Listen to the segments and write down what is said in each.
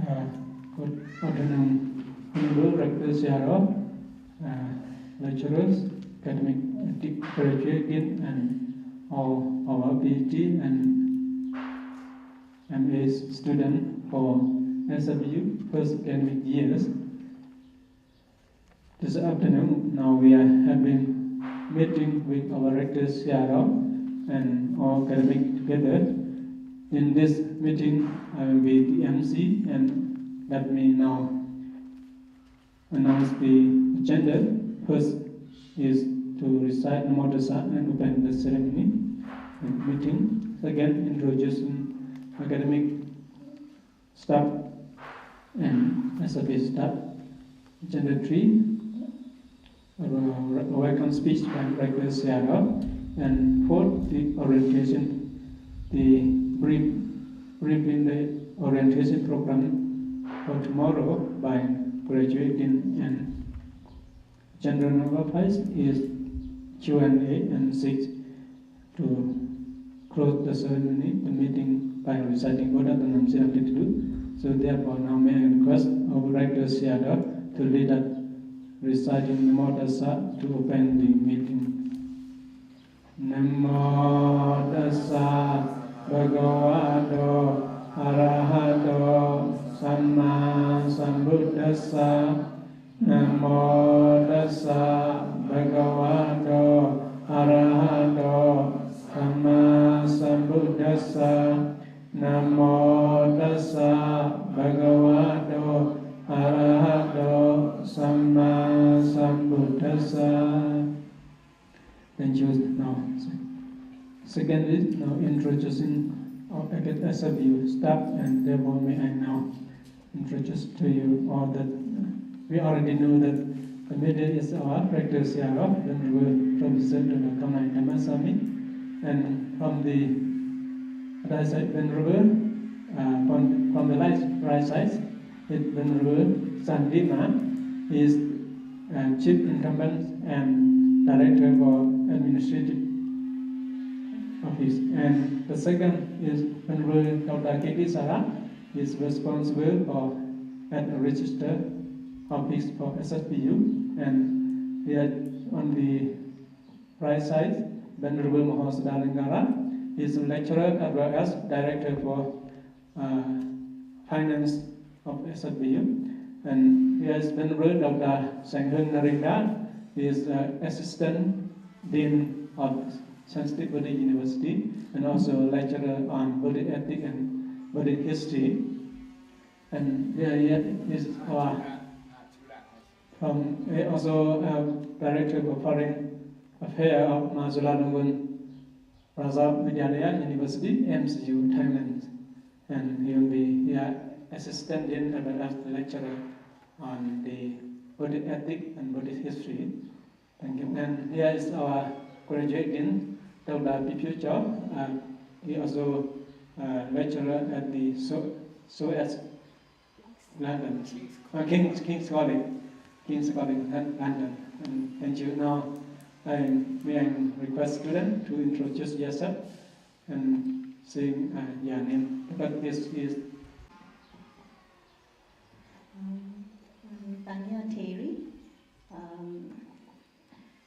Good afternoon, Honorable Rector, lecturers, academic graduate dean, and all our PhD and MA students for SSBU first academic years. This afternoon, now we are having meeting with our Rector and all academic together. In this meeting, I will be the MC, and let me now announce the agenda. First is to recite Namo Tassa and open the ceremony and meeting. Second, introducing academic staff and SSB staff. Agenda 3, a welcome speech by Rector and 4th, the orientation, the briefing the orientation program for tomorrow by Graduate Dean, and agenda number 5 is Q&A, and 6 to close the ceremony, the meeting by reciting Buddha Dhammasami. So therefore now may I request our Rector to lead us reciting Namo Tassa to open the meeting. Namo Tassa Bhagavato Arahato Samma Sambuddhassa. Namo Tassa Bhagavato Arahato Samma Sambuddhassa. Namo Tassa Bhagavato Arahato Samma Sambuddhassa. Thank you. Now, secondly, now introducing our SSBU staff, and therefore may I now introduce to you all that we already know that the middle is our Rector then we will represent the Dhammasami, and from the right side, Venerable, from the right side, Venerable Shan is Chief Incumbent and Director for Administrative Office, and the second is Venerable Dr. Sara is responsible for at the Register Office for SSBU, and here on the right side, Venerable Mahasudalingara is a lecturer as well as Director for Finance of SSBU, and here is Venerable Dr.Seng Hurng Narinda is Assistant Dean of Shan Buddhist University and also lecturer on Buddhist ethics and Buddhist history. And here is our also Director for Foreign Affairs of Mazulanungun Razab Vidyalaya University, MCU, Thailand. And he will be here Assistant Dean as well as the lecturer on the Buddhist ethics and Buddhist history. Thank you. And here is our Graduate Dean, Dr. Pyi Phyo Kyaw. He also lecturer at the SOAS London, King's College, London. And thank you. Now, may I request students to introduce yourself and sing your name. But this is Tanya Terry.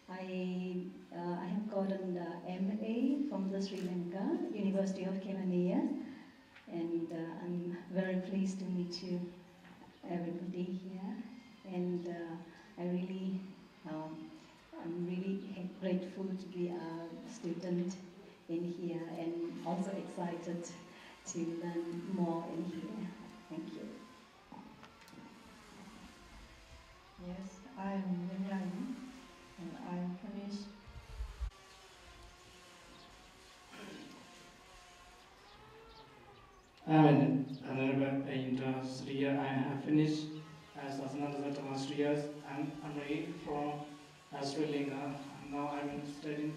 I have gotten the MA from the Sri Lanka University of Kenya, and I'm very pleased to meet you, everybody here. And I'm really grateful to be a student in here, and also excited to learn more in here. Thank you. Yes, I'm Yang, and I finished I have finished as another master's and MA from Sri Lanka. Now I'm studying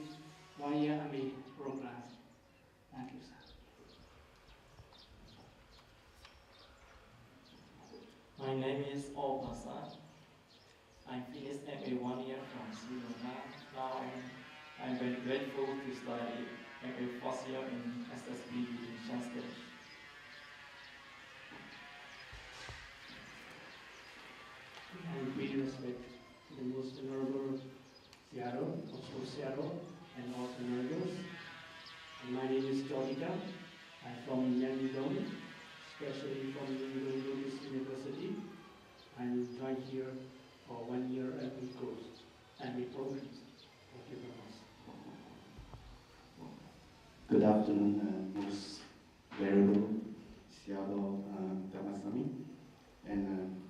1 year MA program. Thank you, sir. My name is Opasa. I finished MA 1 year from Sri Lanka. Now I'm very grateful to study MA first year in SSBU in Shan. Most Honorable Seattle, also Seattle, and all honorables. And my name is Jolika. I'm from Myanmar, especially from the Buddhist University. I'm joined here for 1 year MA course, MA programs. Thank you very much. Good afternoon, most venerable Seattle Dhammasami and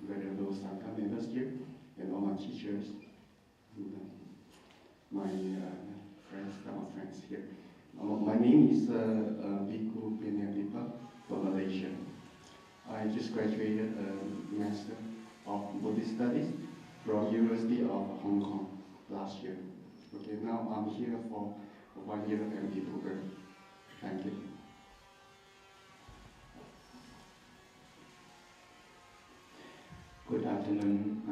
venerable Sangha members here, and all my teachers, and, my friends, Dhamma friends here. My name is Bhikkhu Pinyadipa from Malaysia. I just graduated a Master of Buddhist Studies from University of Hong Kong last year. Okay, now I'm here for a 1 year MD program. Thank you. Good afternoon,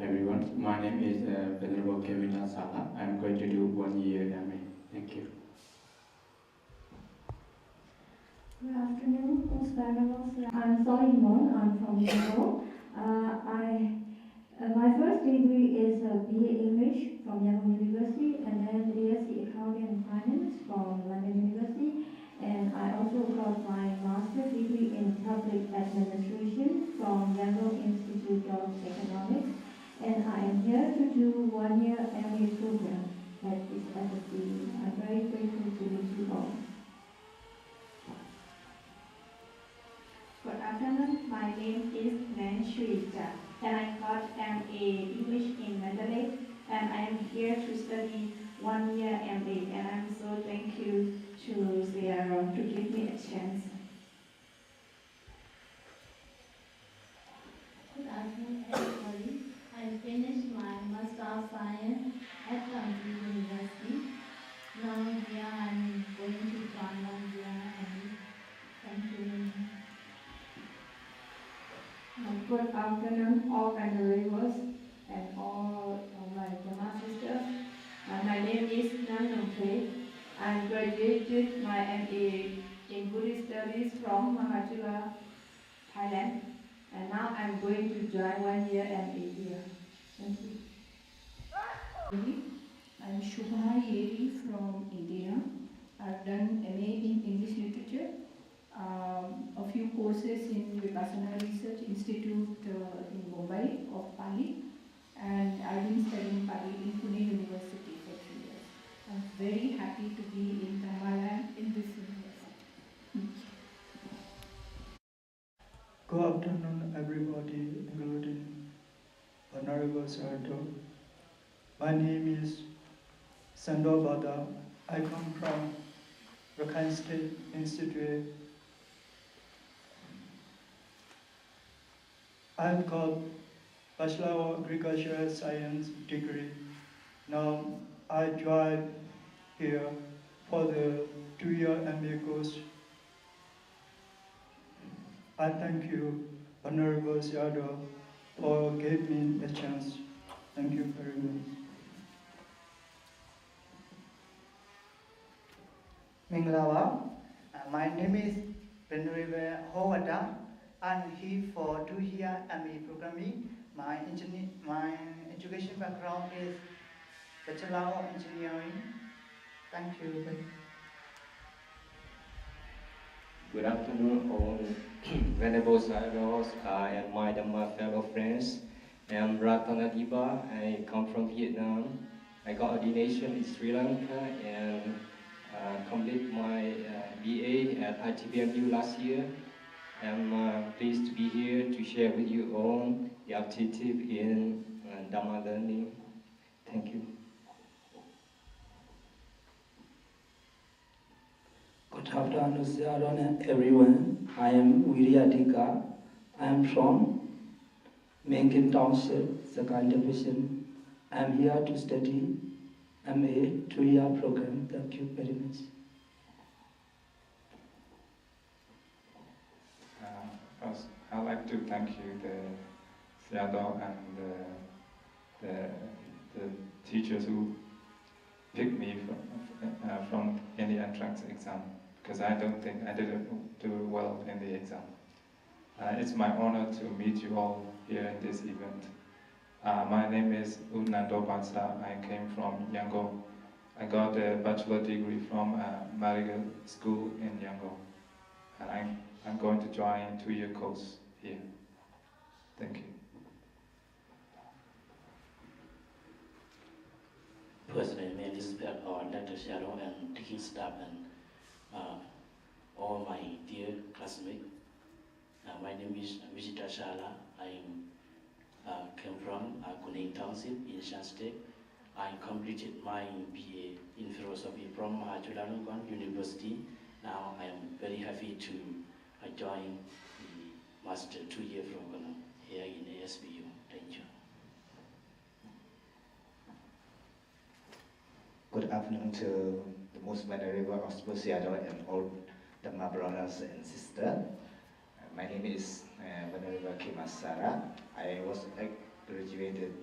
everyone. My name is Venerable Kevin Sala. I'm going to do 1 year MA. Thank you. Good afternoon, most venerables. I'm Soy Mon. I'm from Yangon. My first degree is BA English from Yangon University, and then BSc Accounting and Finance from London University. And I also got my master's degree in Public Administration from Yangon Institute of Economics. And I am here to do 1 year MA program at this SSBU. I'm very grateful to meet you all. Good afternoon, my name is Nan Shuija, and I got MA English in Netherlands, and I am here to study 1 year MA, and I'm so thank you to Sierra to give me a chance. Good afternoon, everybody. I finished my Master of Science at Taunggyi University. Now here I'm going to join 1 year MA. Thank you. Good afternoon, all venerables and all of my Dhamma sisters. My name is Nan Nongpe. I graduated my MA in Buddhist Studies from Mahachula, Thailand, and now I'm going to join 1 year MA here. Thank you. I'm Shubha Yeri from India. I've done MA in English Literature. A few courses in Vipassana Research Institute in Mumbai of Pali, and I've been studying Pali in Pune University for 3 years. I'm very happy to be in Thailand in this university. Good afternoon, everybody, including Honorable Sarto. My name is Sando Bada. I come from Rakhine State Institute. I've got Bachelor of Agricultural Science degree. Now I joined here for the 2 year MBA course. I thank you, Honorable Seattle, for giving me a chance. Thank you very much. Minglawa, my name is Venerable Howada. I'm here for 2 year MA programming. My education background is Bachelor of Engineering. Thank you. Good afternoon, all venerable Sairos and my Dhamma fellow friends. I'm Ratanadiba. I come from Vietnam. I got ordination in Sri Lanka and complete my BA at ITBMU last year. I'm pleased to be here to share with you all the objective in Dhamma learning. Thank you. Good afternoon, everyone. I am Wiryatika. I am from Menkin Township, second division. I am here to study MA 2 year program. Thank you very much. First, I'd like to thank you, the Seattle and the teachers who picked me from in the entrance exam, because I don't think I didn't do well in the exam. It's my honor to meet you all here in this event. My name is Unando Bansa. I came from Yangon. I got a bachelor degree from Marigal School in Yangon. And I'm going to join a 2-year course here. Thank you. President, may I respect our Dr. Shan and teaching staff and all my dear classmates. My name is Vijita Shala. I came from Kuning Township in Shan State. I completed my BA in philosophy from Chulalongkorn University. Now I am very happy to join the master 2-year program here in SSBU. Thank you. Good afternoon to the most venerable Seattle and all Dhamma brothers and sisters. My name is Venerable Kimasara. I was a graduated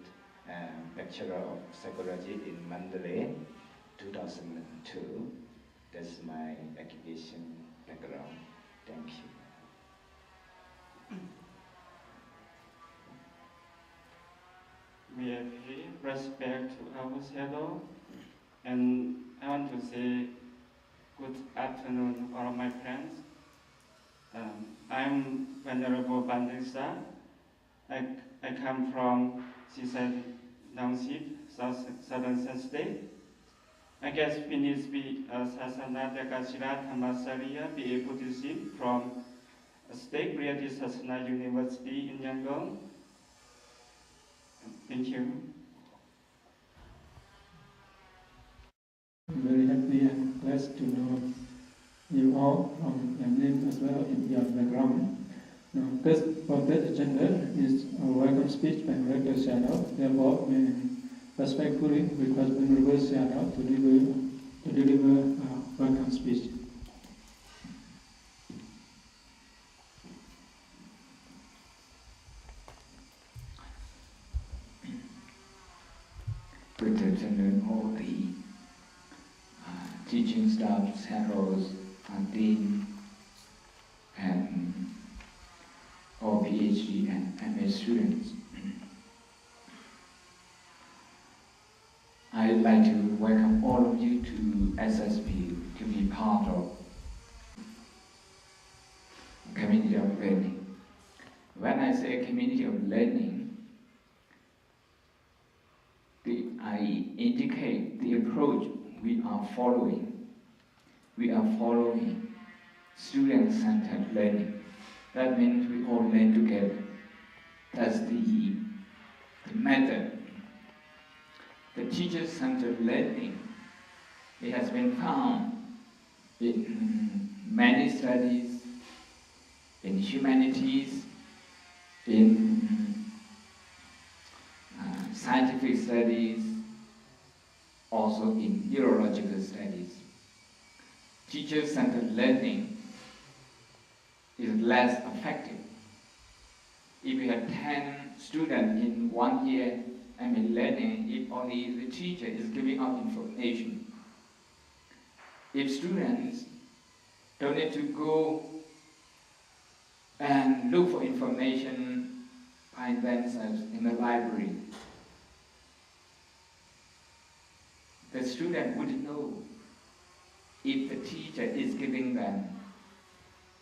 Bachelor of Psychology in Mandalay, 2002. That's my education background. Thank you. We have respect to our shadow, and I want to say good afternoon, all of my friends. I'm Venerable Bandisa. I come from Seaside Township, Southern Shan State. I guess finished Sasana Dekashira Dhammasami BA Buddhism from State Creative Sasana University in Yangon. Thank you. I'm very happy and blessed to know you all from your name as well in your background. Now, for that agenda is a welcome speech by Rector Shan. Therefore, we respectfully request Venerable Shan to deliver a welcome speech. Good afternoon, all the teaching staff, heralds, and Dean, and all PhD and MA students. I'd like to welcome all of you to SSBU to be part of community of learning. When I say community of learning, I indicate the approach we are following. We are following student-centered learning. That means we all learn together. That's the method. The teacher-centered learning, it has been found in many studies, in humanities, in scientific studies, also in neurological studies. Teacher-centered learning is less effective. If you have 10 students in 1 year, learning, if only the teacher is giving out information. If students don't need to go and look for information by themselves in the library, the student would know if the teacher is giving them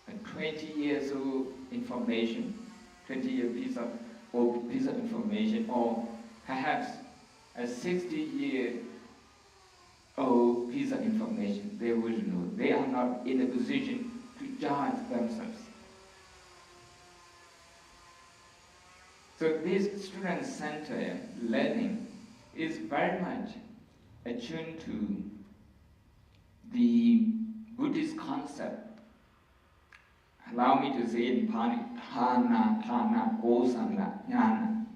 a 20 years old information, 20-year piece of information, or perhaps a 60-year-old piece of information. They would know. They are not in a position to judge themselves. So this student-centered learning is very much attuned to the Buddhist concept. Allow me to say in Pali, Thana, Kosanga, Jnana.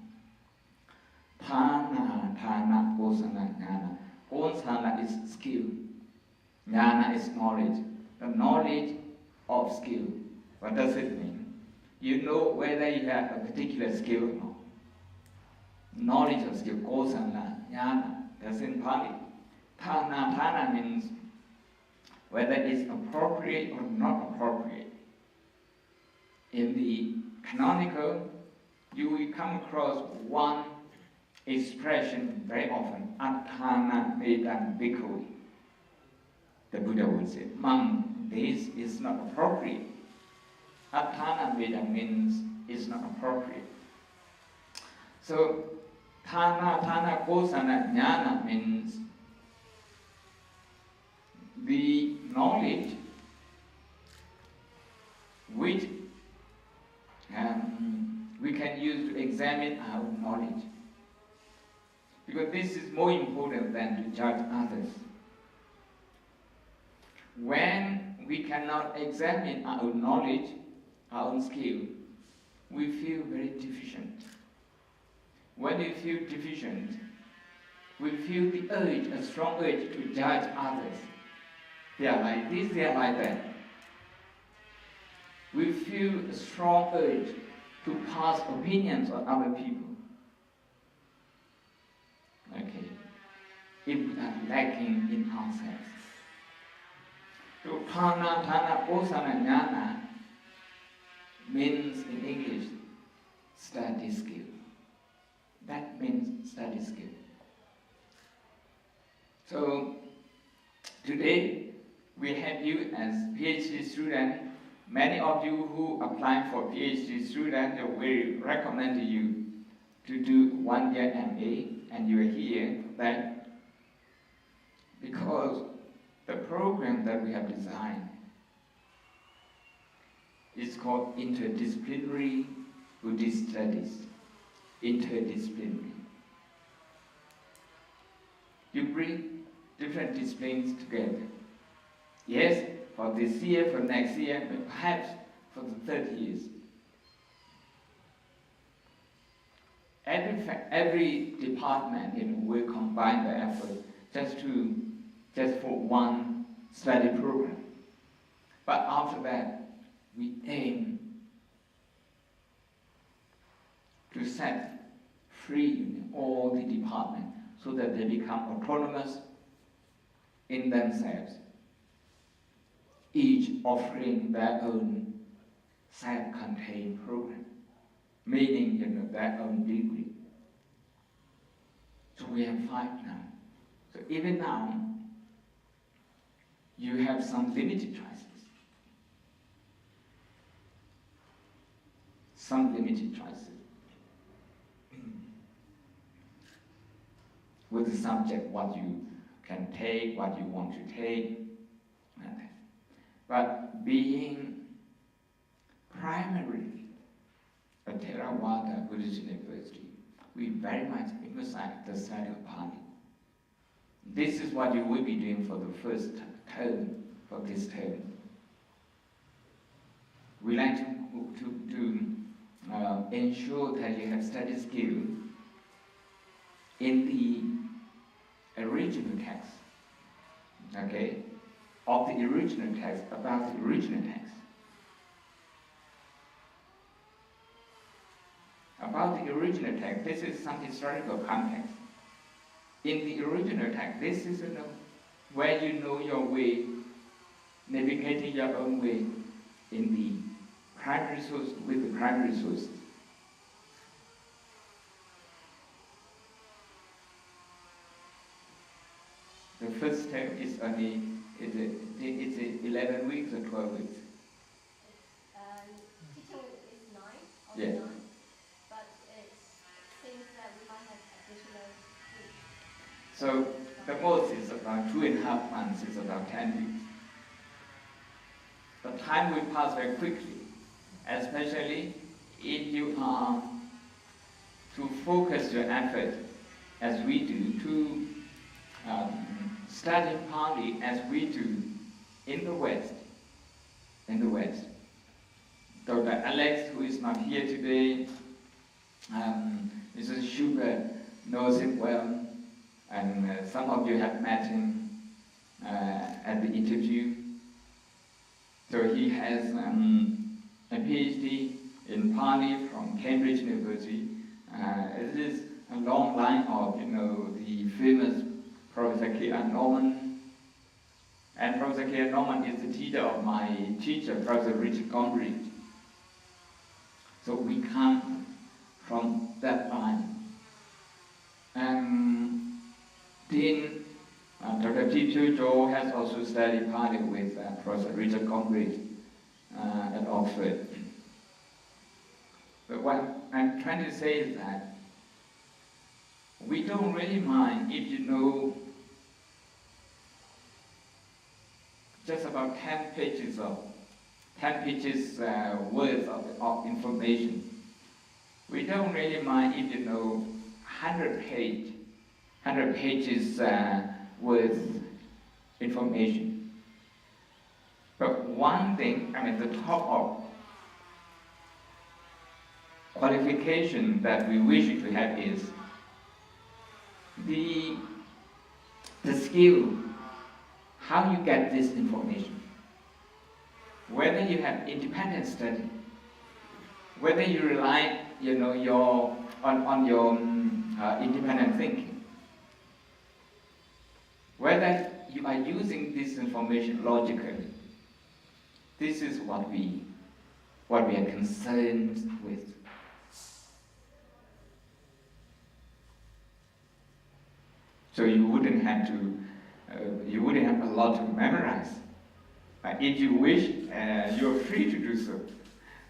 Thana, Kosanga, Jnana. Kosanga is skill. Jnana is knowledge. The knowledge of skill. What does it mean? You know whether you have a particular skill or not. Knowledge of skill, Kosanga, Jnana. That's in Pali. Thana means whether it's appropriate or not appropriate. In the canonical, you will come across one expression very often, Atthana Vedam Bhikkhu. The Buddha would say, monk, this is not appropriate. Atthana Vedam means it's not appropriate. So, Thana Kosana Jnana means the knowledge which we can use to examine our knowledge. Because this is more important than to judge others. When we cannot examine our knowledge, our own skill, we feel very deficient. When we feel deficient, we feel the urge, a strong urge to judge others. They are like this, they are like that. We feel a strong urge to pass opinions on other people. Okay, if we are lacking in ourselves. So Thana Kosana Jnana means in English study skill. That means study skill. So today we have you as PhD student. Many of you who apply for PhD student, we recommend you to do 1 year MA, and you are here that because the program that we have designed is called Interdisciplinary Buddhist Studies. Interdisciplinary. You bring different disciplines together. Yes, for this year, for next year, but perhaps for the 30 years. Every department will combine the effort just for one study program. But after that, we aim to set free all the departments so that they become autonomous in themselves, each offering their own self-contained program, meaning their own degree. So we have 5 now. So even now, you have some limited choices. Some limited choices. With the subject, what you can take, what you want to take. But being primarily a Theravada Buddhist university, we very much emphasize the study of Pali. This is what you will be doing for the first term, for this term. We like to ensure that you have study skill in the original text, okay, of the original text, about the original text. About the original text, this is some historical context. In the original text, this is where you know your way, navigating your own way in the primary source, with the primary sources. The first term is only, it's 11 weeks or 12 weeks? Teaching is 9, Yeah. 9, but it seems that we might have additional weeks. So the most is about 2.5 months, is about 10 weeks. The time will pass very quickly, especially if you are to focus your effort, as we do, to study Pali as we do in the West. Dr. Alex, who is not here today, Mrs. Schubert knows him well, and some of you have met him at the interview. So he has a PhD in Pali from Cambridge University. It is a long line of, the famous Professor K.R. Norman. And Professor K.R. Norman is the teacher of my teacher, Professor Richard Gombrich. So we come from that line. Dr. DPhil Kyaw has also studied partly with Prof. Rector at Oxford. But what I'm trying to say is that we don't really mind if you know just about 10 pages worth of information. We don't really mind if you know 100 pages worth information. But one thing, the top of qualification that we wish to have is the skill, how you get this information. Whether you have independent study, whether you rely, on your independent thinking, whether you are using this information logically. This is what we are concerned with. So you wouldn't have a lot to memorize. But if you wish, you're free to do so.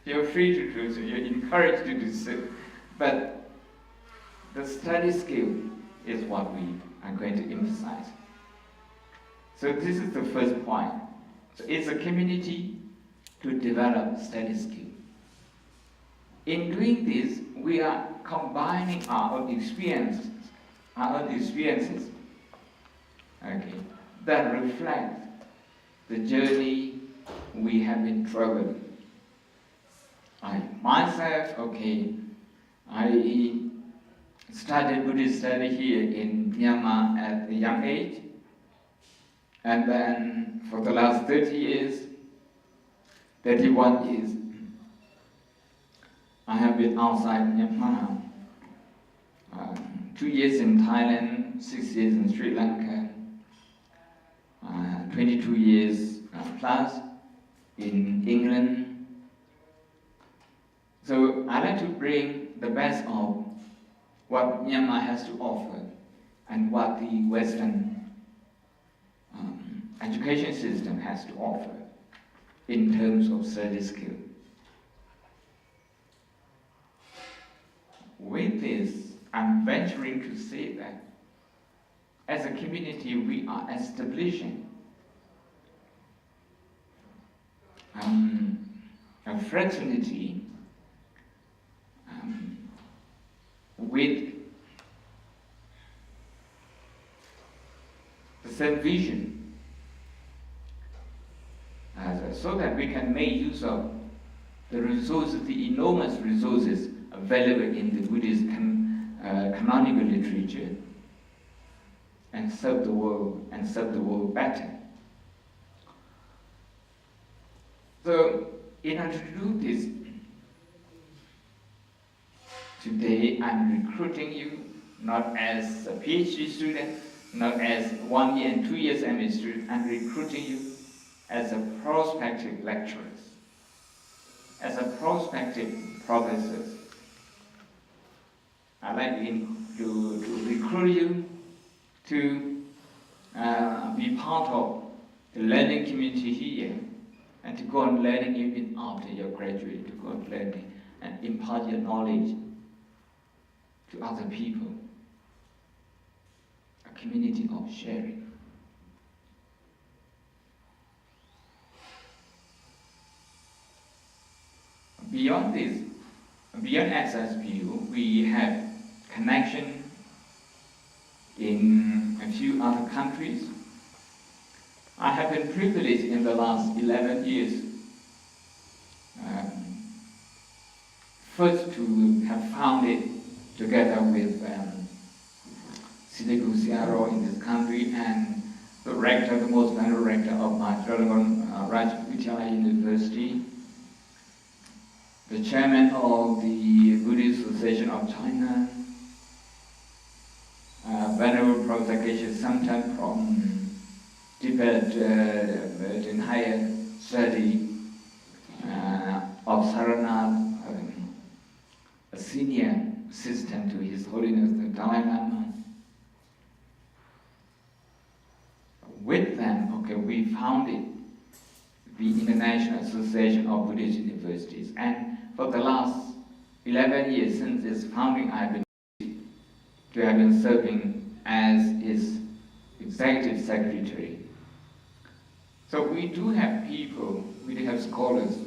You're free to do so. You're encouraged to do so. But the study skill is what we are going to emphasize. So this is the first point. So it's a community to develop study skill. In doing this, we are combining our own experiences, that reflect the journey we have been traveling. I started Buddhist study here in Myanmar at a young age, and then for the last 31 years, I have been outside Myanmar. 2 years in Thailand, 6 years in Sri Lanka, 22 years plus in England. So I like to bring the best of what Myanmar has to offer and what the Western education system has to offer in terms of study skill. With this, I'm venturing to say that as a community, we are establishing a fraternity with the same vision, so that we can make use of the resources, the enormous resources available in the Buddhist canonical literature, and serve the world better. So, in order to do this, today I'm recruiting you not as a PhD student, not as 1 year and 2 years MA student. I'm recruiting you as a prospective lecturers, as a prospective professors. I'd like to recruit you to be part of the learning community here, and to go on learning even after you're graduate, to go on learning and impart your knowledge to other people. A community of sharing. Beyond this, beyond SSBU, we have connection in a few other countries. I have been privileged in the last 11 years first to have founded together with Sidiku Siaro in this country and the rector, the most venerable rector of my Rajvidyalaya University, the chairman of the Buddhist Association of China, Venerable Professor Geshe Samten from Tibet in higher study of Saranath, a senior assistant to His Holiness the Dalai Lama. with them, okay, we founded the International Association of Buddhist Universities. And for the last 11 years since its founding, I have been serving as its executive secretary. So we do have people, we do have scholars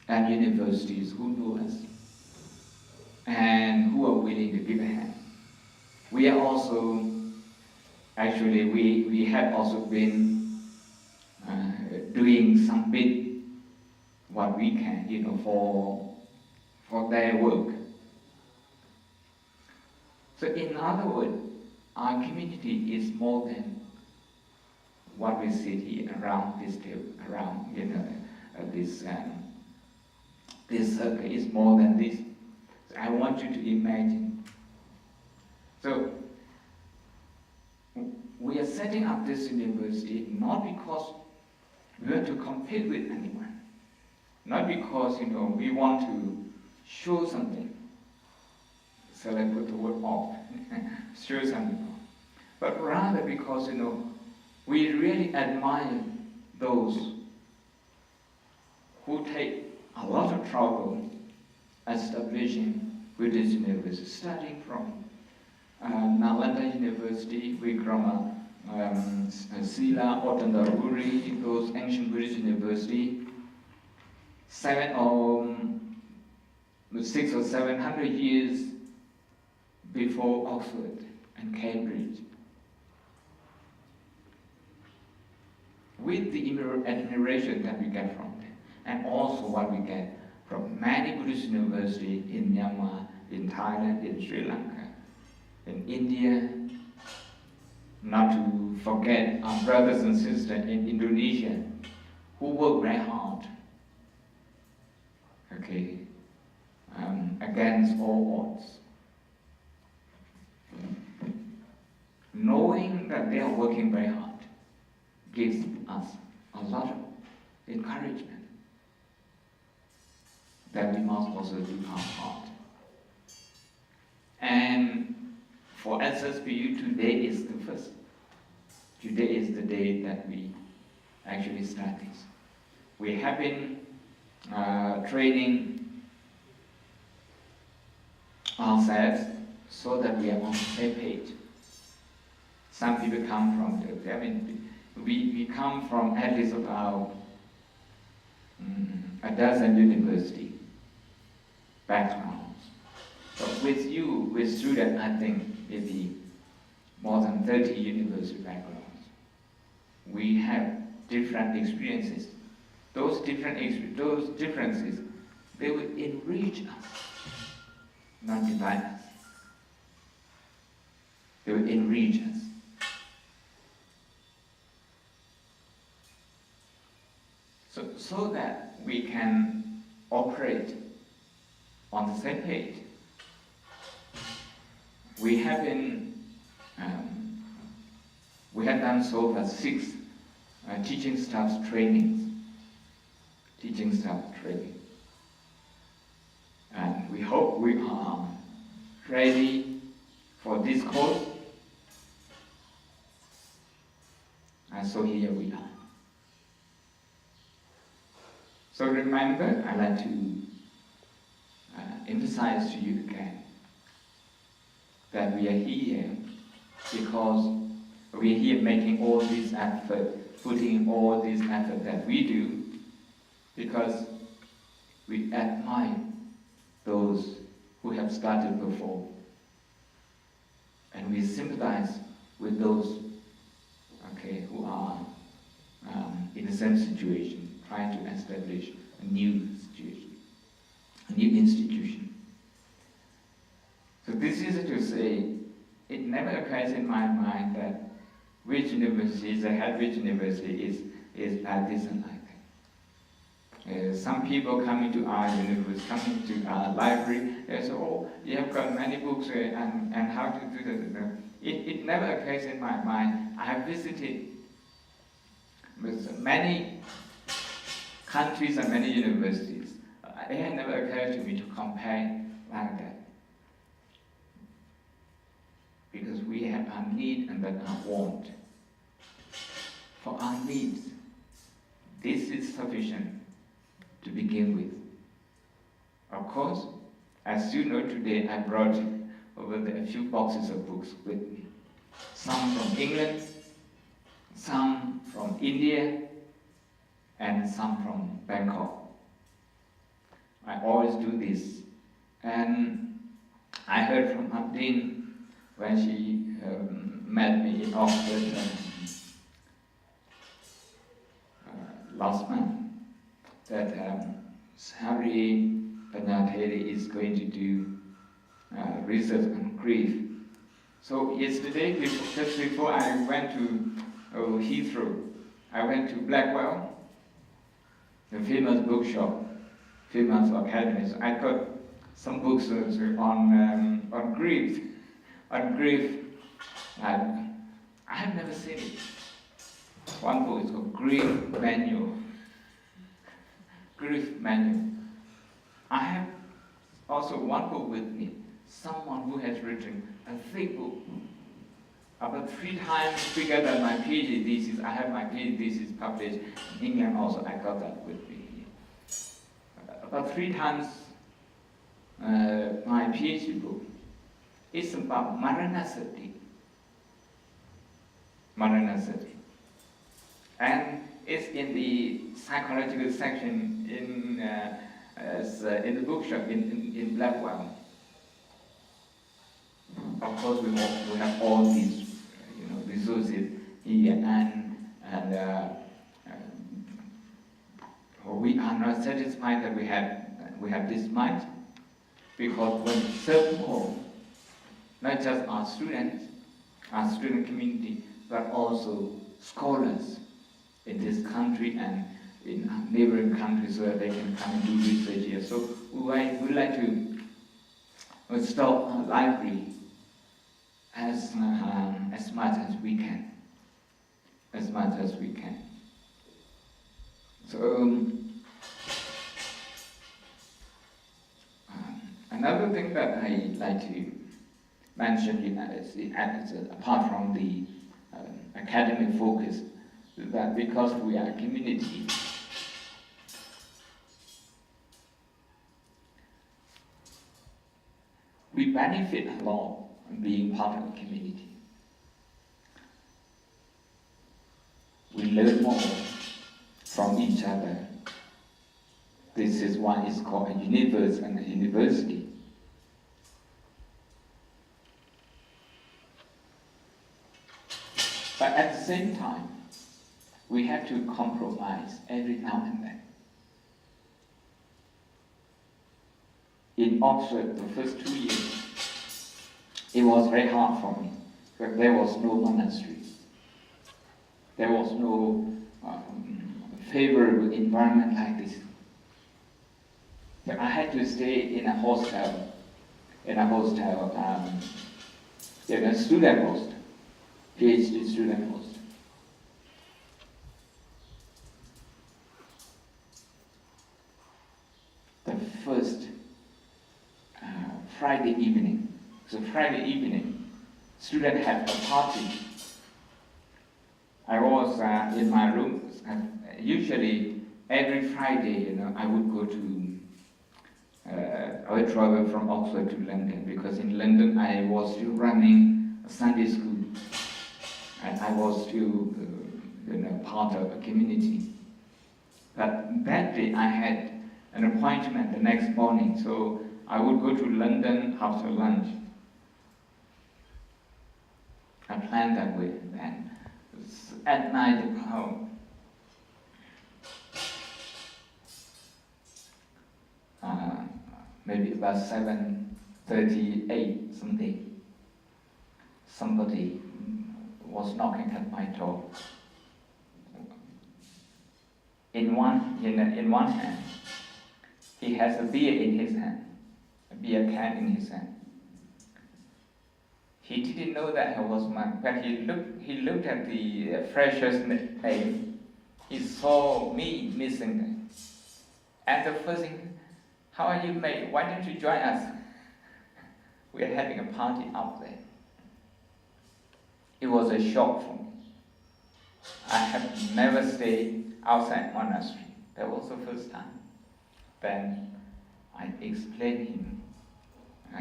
at universities who know us and who are willing to give a hand. We are also, actually, we have also been doing some bit what we can, for their work. So in other words, our community is more than what we sit here around this table, around this circle is more than this. So I want you to imagine. So we are setting up this university not because we want to compete with anyone, not because we want to show something. So let's put the word off, show something, but rather because we really admire those who take a lot of trouble establishing Buddhist university, starting from Nalanda University, Vikrama, Sila, Otandarburi, those ancient Buddhist university, 600 or 700 years before Oxford and Cambridge. With the admiration that we get from them, and also what we get from many Buddhist universities in Myanmar, in Thailand, in Sri Lanka, in India, not to forget our brothers and sisters in Indonesia who work very hard, okay, against all odds. Knowing that they are working very hard gives us a lot of encouragement that we must also do our part. And for SSBU, today is the first. Today is the day that we actually start this. We have been training ourselves so that we are on the same page. Some people come from we come from at least about a dozen university backgrounds. So with you, with students, I think maybe more than 30 university backgrounds. We have different experiences. Those differences, they will enrich us, not divide us. They will enrich us. So that we can operate on the same page. We have done so far 6 teaching staff trainings. And we hope we are ready for this course. And so here we are. So remember, I'd like to emphasize to you again that we are here because we are here making all this effort, putting all this effort that we do because we admire those who have started before. And we sympathize with those who are in the same situation, trying to establish a new situation, a new institution. So this is to say, it never occurs in my mind that which university is ahead, which university is like this and like that. Some people coming to our university, coming to our library, they say, oh, you have got many books and how to do that. It never occurs in my mind. I have visited with many countries and many universities. It had never occurred to me to compare like that. Because we have our need and then our want. needs. This is sufficient to begin with. Of course, as you know, today I brought over there a few boxes of books with me. Some from England, some from India, and some from Bangkok. I always do this. And I heard from Dean when she met me in Oxford last month that Hari Panyatheri is going to do research on grief. So yesterday, just before I went to Heathrow, I went to Blackwell, the famous bookshop, famous academy. So I got some books on grief. On grief, I have never seen it. One book is called Grief Manual. Grief Manual. I have also one book with me, someone who has written a thick book, about 3 times bigger than my PhD thesis. I have my PhD thesis published in England also. I got that with me. About 3 times my PhD book. It's about Maranasati. Maranasati. And it's in the psychological section in the bookshop in Blackwell. Of course, we have all these resources here, and we are not satisfied that we have this much, because when we serve more, not just our students, our student community, but also scholars in this country and in neighboring countries where they can come and do research here. So we like to stock our library as much as we can. As much as we can. So another thing that I like to mention here, apart from the academic focus, is that because we are a community, we benefit a lot from being part of a community. We learn more from each other. This is why it's called a universe and a university. But at the same time, we have to compromise every now and then. In Oxford, the first 2 years, it was very hard for me, but there was no monastery. There was no favorable environment like this. But I had to stay in a hostel, in a student hostel, PhD student hostel. The first Friday evening. So Friday evening, students had a party. I was in my room. Usually every Friday, I would go to, I would travel from Oxford to London, because in London I was still running a Sunday school, and I was still, part of a community. But that day I had an appointment the next morning, so I would go to London after lunch. I planned that way, and at night home. Maybe about 7:38 something. Somebody was knocking at my door. In one hand, he has a beer in his hand, a beer can in his hand. He didn't know that I was monk, but he looked at the freshers' name. He saw me missing. And the first thing, how are you mate? Why don't you join us? We are having a party out there. It was a shock for me. I have never stayed outside monastery. That was the first time. Then I explained him.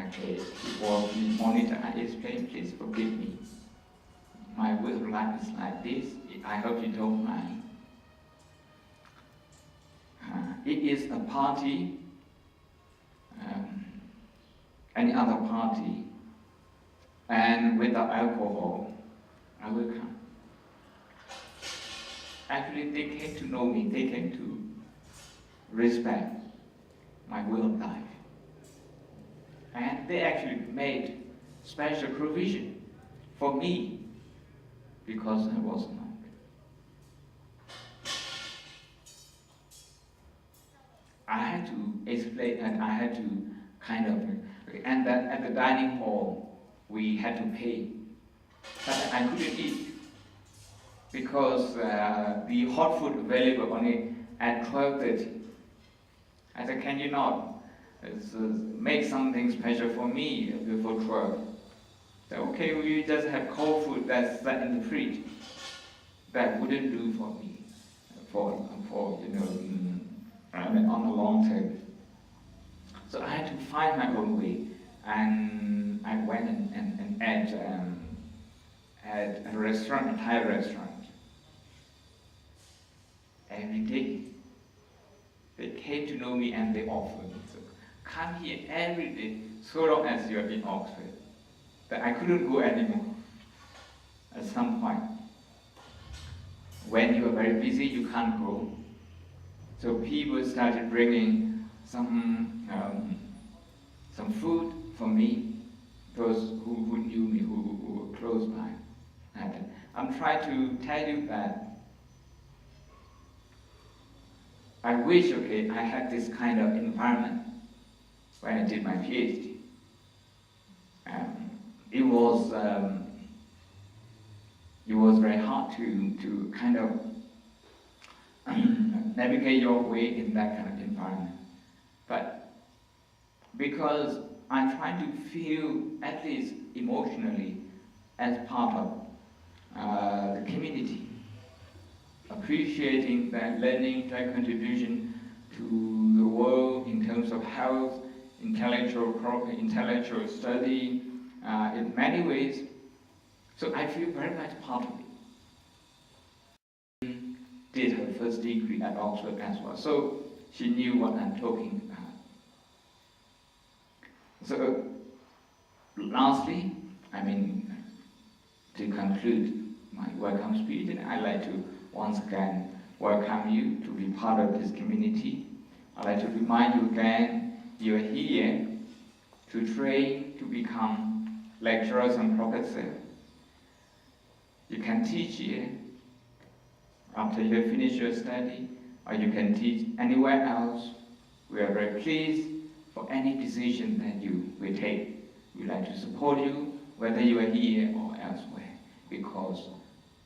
Okay, before we monitor, I explained, please forgive me. My way of life is like this. I hope you don't mind. It is a party, any other party, and without alcohol, I will come. Actually, they came to know me. They came to respect my way of life. And they actually made special provision for me because I was a monk. I had to explain and I had to kind of, and then at the dining hall, we had to pay. But I couldn't eat because the hot food available only at 12:30. I said, can you not make something special for me before 12? So, okay, we just have cold food that's set in the fridge. That wouldn't do for me, for on the long term. So I had to find my own way, and I went and ate at a restaurant, a Thai restaurant. Every day, they came to know me and they offered me. So come here every day, so long as you're in Oxford. But I couldn't go anymore at some point. When you are very busy, you can't go. So people started bringing some food for me, those who knew me, who were close by. And I'm trying to tell you that I wish, okay, I had this kind of environment when I did my PhD. It was very hard to kind of navigate your way in that kind of environment. But because I try to feel, at least emotionally, as part of the community, appreciating that learning, their contribution to the world in terms of health, intellectual study, in many ways. So I feel very much part of it. Did her first degree at Oxford as well, so she knew what I'm talking about. So lastly, to conclude my welcome speech, and I'd like to once again welcome you to be part of this community. I'd like to remind you again, you're here to train to become lecturers and professors. You can teach here after you finish your study, or you can teach anywhere else. We are very pleased for any decision that you will take. We'd like to support you, whether you are here or elsewhere, because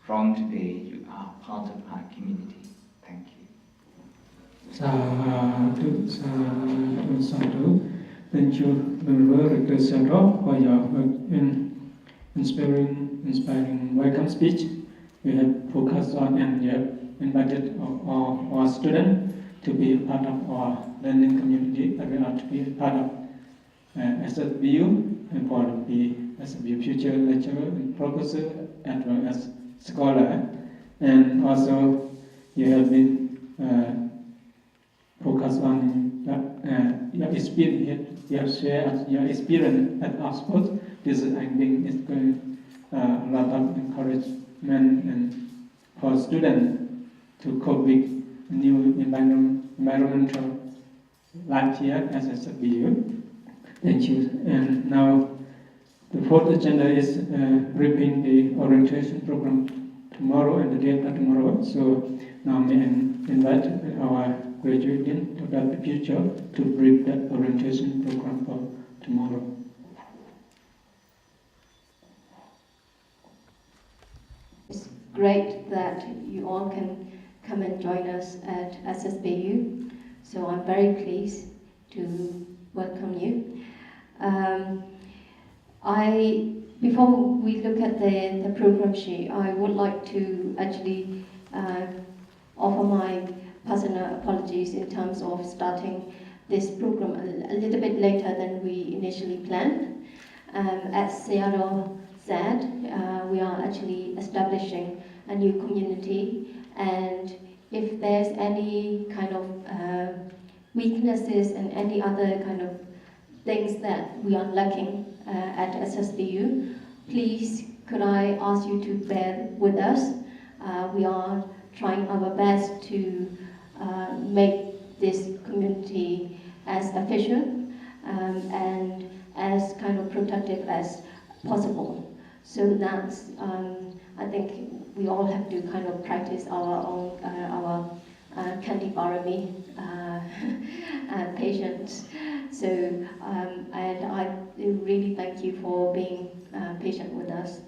from today you are part of our community. Thank you. Sadhu, sadhu, sadhu. Thank you, Rector Shan, for your work in inspiring welcome speech. We have focused on and we have invited our students to be part of our learning community, and we are to be part of SSBU and for the SSBU future lecturer and professor as well as scholar. And also you have been focused on your experience. You have shared your experience at Oxford. This I think is going a lot of encouragement and for students to cope with new environmental life here at SSBU. Thank you. And now the fourth agenda is briefing the orientation program tomorrow and the day after tomorrow. So now may I invite our graduate dean, Dr. Pyi Phyo Kyaw, to brief the orientation program for tomorrow. It's great that you all can come and join us at SSBU. So I'm very pleased to welcome you. I before we look at the program sheet, I would like to actually offer my personal apologies in terms of starting this program a little bit later than we initially planned. As Seattle said, we are actually establishing a new community, and if there's any kind of weaknesses and any other kind of things that we are lacking at SSBU, please could I ask you to bear with us. We are trying our best to make this community as efficient and as kind of productive as possible. So that's, I think we all have to kind of practice our own, Kanti Barami patience. So, and I really thank you for being patient with us.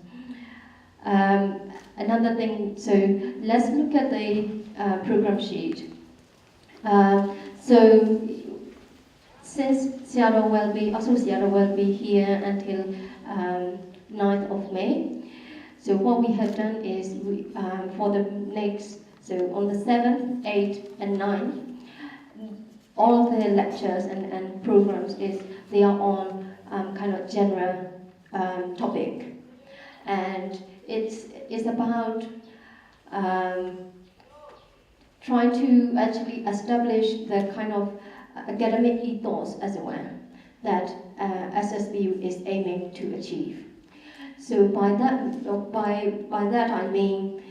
Another thing, so let's look at the program sheet. So since Seattle will be here until 9th of May. So what we have done is we, for the next, so on the 7th, 8th and 9th, all of the lectures and programs they are on kind of general topic. And it's about trying to actually establish the kind of academic ethos as well that SSBU is aiming to achieve. So by that I mean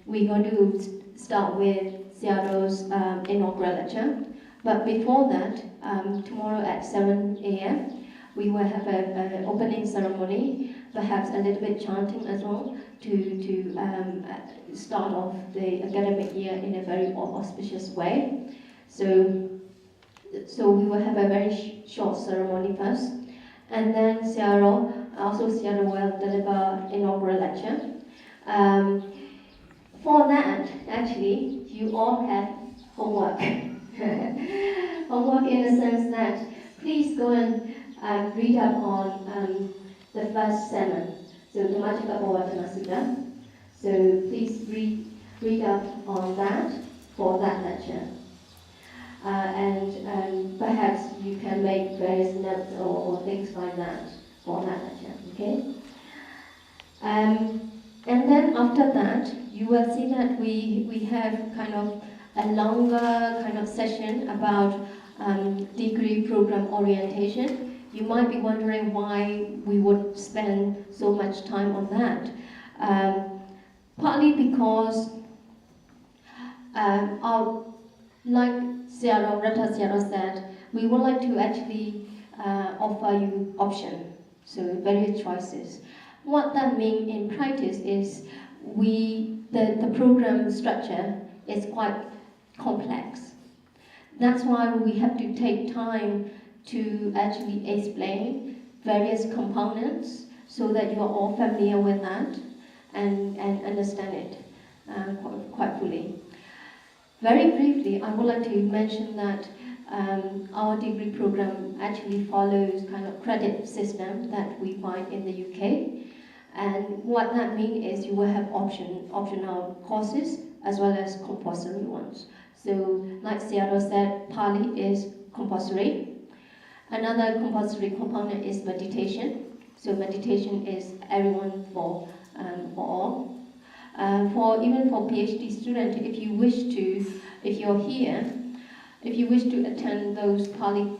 we're going to start with Seattle's inaugural lecture, but before that, tomorrow at 7 a.m. we will have an opening ceremony, perhaps a little bit chanting as well, to start off the academic year in a very auspicious way. So we will have a very short ceremony first, and then Seattle will deliver inaugural lecture. For that, actually, you all have homework. Homework in the sense that please go and read up on the first sermon, so Dhamma Sutta. So please read up on that for that lecture. And perhaps you can make various notes or things like that for that lecture, okay? And then after that, you will see that we have kind of a longer kind of session about degree program orientation. You might be wondering why we would spend so much time on that. Partly because like Rector Seattle said, we would like to actually offer you option, so various choices. What that means in practice is the program structure is quite complex. That's why we have to take time to actually explain various components so that you are all familiar with that and understand it quite fully. Very briefly, I would like to mention that our degree program actually follows kind of credit system that we find in the UK. And what that means is you will have optional courses as well as compulsory ones. So like Seattle said, Pali is compulsory. Another compulsory component is meditation. So meditation is everyone for all. Even for PhD students, if you're here, if you wish to attend those Pali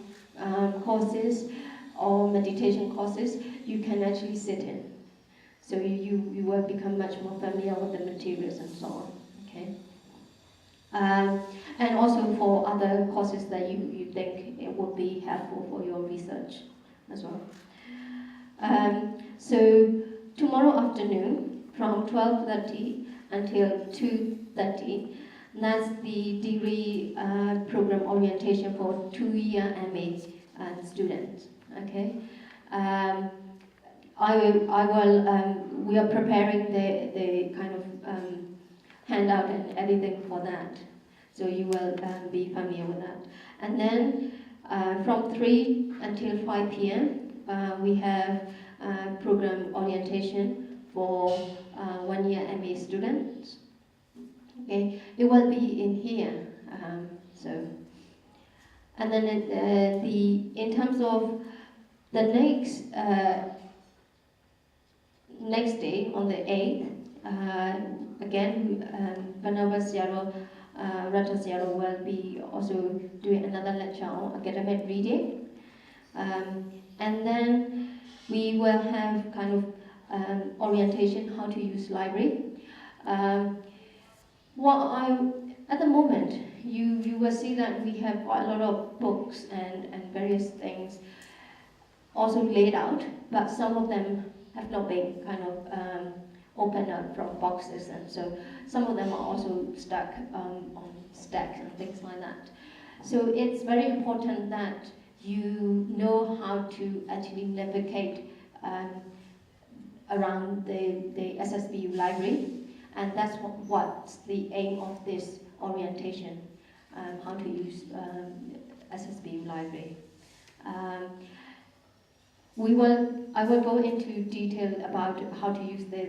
courses or meditation courses, you can actually sit in. So you will become much more familiar with the materials and so on. Okay. And also for other courses that you think it would be helpful for your research as well. So tomorrow afternoon from 12:30 until 2:30, that's the degree program orientation for 2-year MA students. Okay. We are preparing the kind of handout and everything for that. So you will be familiar with that. And then from 3 until 5 p.m. We have program orientation for 1 year MA students. Okay, it will be in here. And then in terms of the next day on the 8th, again, Venerable Sayadaw Rector Sayadaw will be also doing another lecture on academic reading. And then we will have kind of orientation how to use library. At the moment, you will see that we have quite a lot of books and various things also laid out, but some of them have not been kind of opened up from boxes, and so some of them are also stuck on stacks and things like that. So it's very important that you know how to actually navigate around the SSBU library, and that's what's the aim of this orientation, how to use SSBU library. I will go into detail about how to use the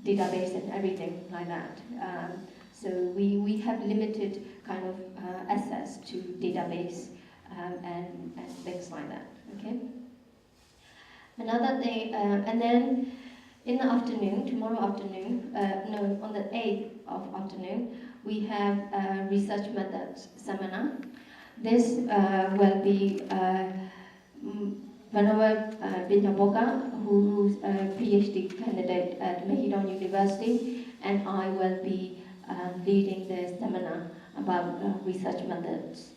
database and everything like that. So we have limited kind of access to database and things like that. Okay. Another thing, and then in the afternoon, tomorrow afternoon, no, on the 8th of afternoon, we have a research methods seminar. This will be Venerable Binyaboka, who's a PhD candidate at Mahidol University, and I will be leading the seminar about research methods.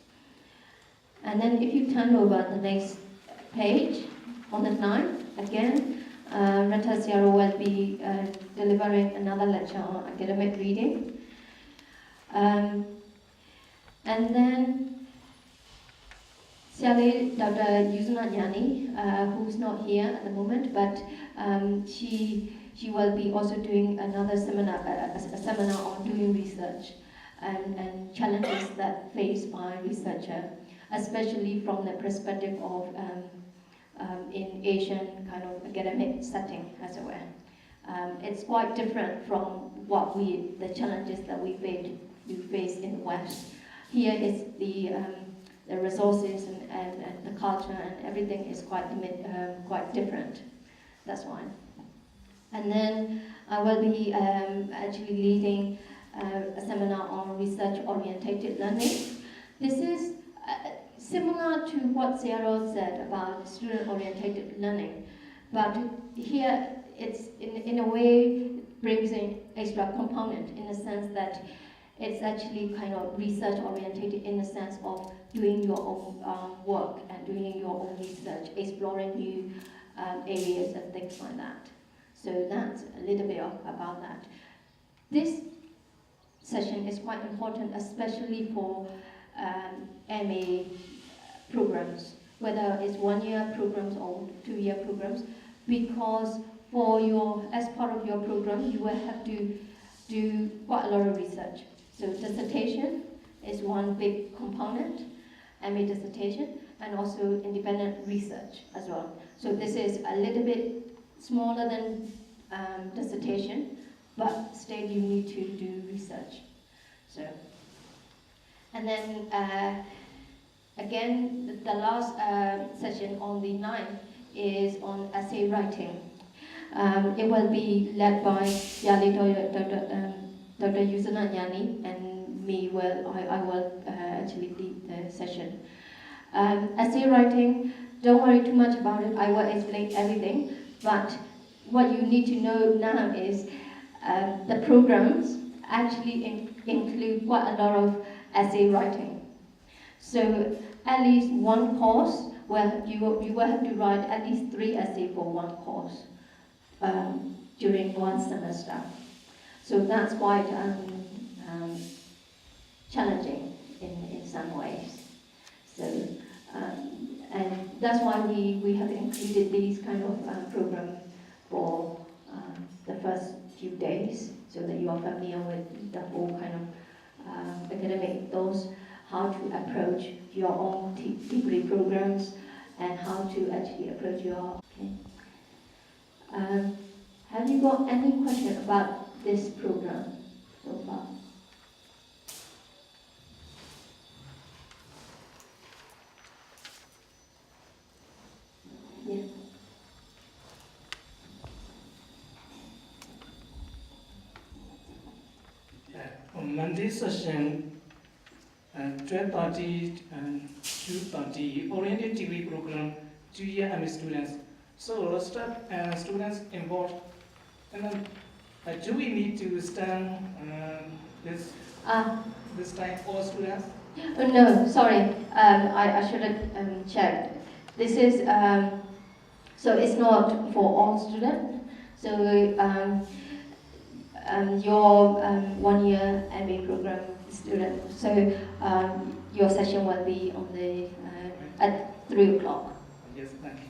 And then if you turn over the next page, on the 9th, again, Rector Sayadaw will be delivering another lecture on academic reading. And then Siale Dr. Yusuna Nyani, who's not here at the moment, but she will be also doing another seminar, a seminar on doing research and challenges that faced by researcher, especially from the perspective of in Asian kind of academic setting as well. It's quite different from what the challenges that we face in the West. Here is the resources and the culture and everything is quite different. That's why. And then I will be actually leading a seminar on research-oriented learning. This is similar to what Sayadaw said about student-oriented learning, but here it's in a way brings in extra component in the sense that it's actually kind of research-oriented in the sense of doing your own work and doing your own research, exploring new areas and things like that. So that's a little bit about that. This session is quite important, especially for MA programs, whether it's 1 year programs or 2 year programs, because as part of your program, you will have to do quite a lot of research. So dissertation is one big component, MA dissertation, and also independent research as well. So this is a little bit smaller than dissertation, but still you need to do research. So, and then again, the last session on the 9th is on essay writing. It will be led by Dr. Yusuna Nyani, and me. I will actually lead the session. Essay writing, don't worry too much about it. I will explain everything. But what you need to know now is the programs actually include quite a lot of essay writing. So at least one course, well, you will have to write at least 3 essays for one course during one semester. So that's quite challenging in some ways. So, and that's why we have included these kind of program for the first few days, so that you are familiar with the whole kind of academic, how to approach your own degree programs and how to actually approach your. Okay. Have you got any question about this program so far? Yeah. On Monday session, 12:30 and 2:30, oriented degree program, 2-year MA students. So students involved. And then, do we need to stand this time for students? Oh, no, sorry. I should have checked. This is so it's not for all students. So your 1-year MA program student. So your session will be on the at 3 o'clock. Yes, thank you.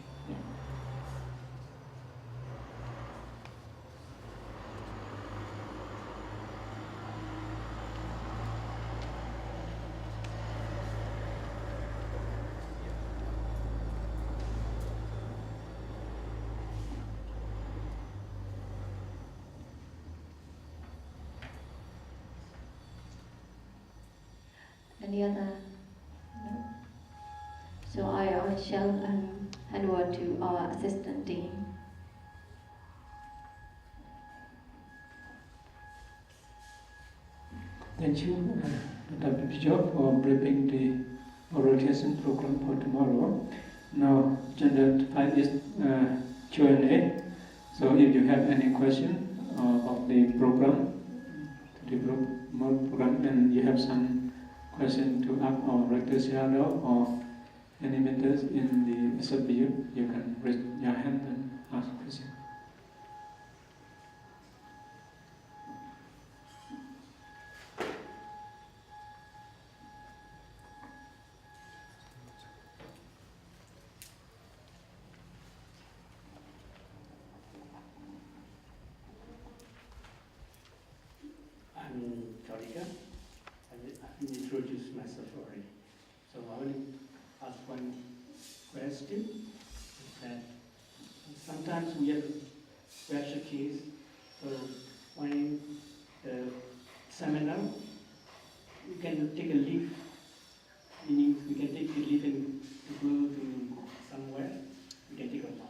Any other? No? So I shall hand over to our Assistant Dean. Thank you, Dr. Pyi for briefing the orientation program for tomorrow. Now, agenda 5 is Q&A. So if you have any question of the program, and you have some question to ask our Rector or any mentors in the SSBU, you can raise your hand and ask question. I'm Jolika. I've introduced myself already. So I will ask one question. That sometimes we have special case. So when the seminar, we can take a leave. Meaning we can take a leave and to go to somewhere. We can take a walk.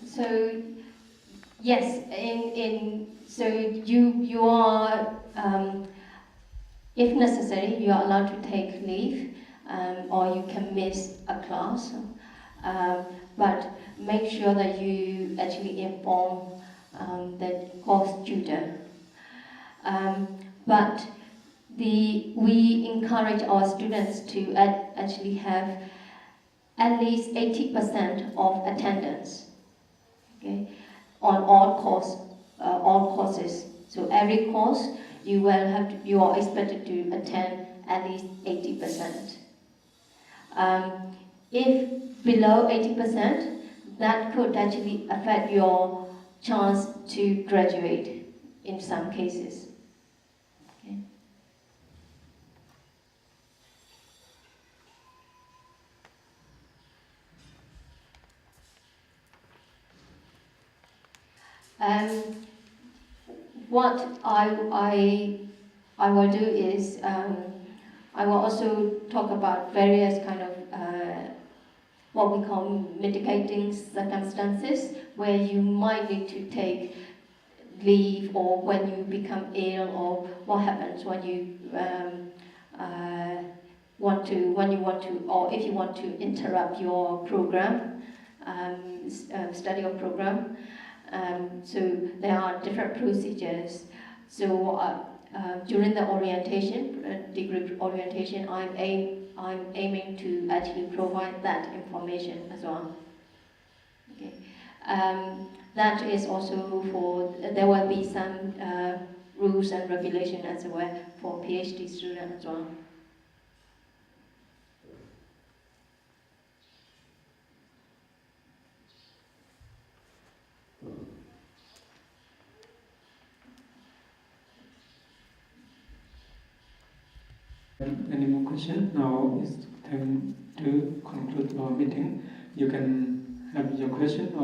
So yes, so you are if necessary you are allowed to take leave, or you can miss a class, but make sure that you actually inform the course tutor. But we encourage our students to actually have at least 80% of attendance, okay, on all courses. So every course you are expected to attend at least 80%. If below 80%, that could actually affect your chance to graduate in some cases. Okay. What I will do is I will also talk about various kind of what we call mitigating circumstances where you might need to take leave, or when you become ill, or what happens when you want to, or if you want to interrupt your program, study or program. So there are different procedures. So during the orientation, degree orientation, I'm aiming to actually provide that information as well. Okay. That is also for, there will be some rules and regulation as well for PhD students as well. Any more questions? Now it's time to conclude our meeting. You can have your question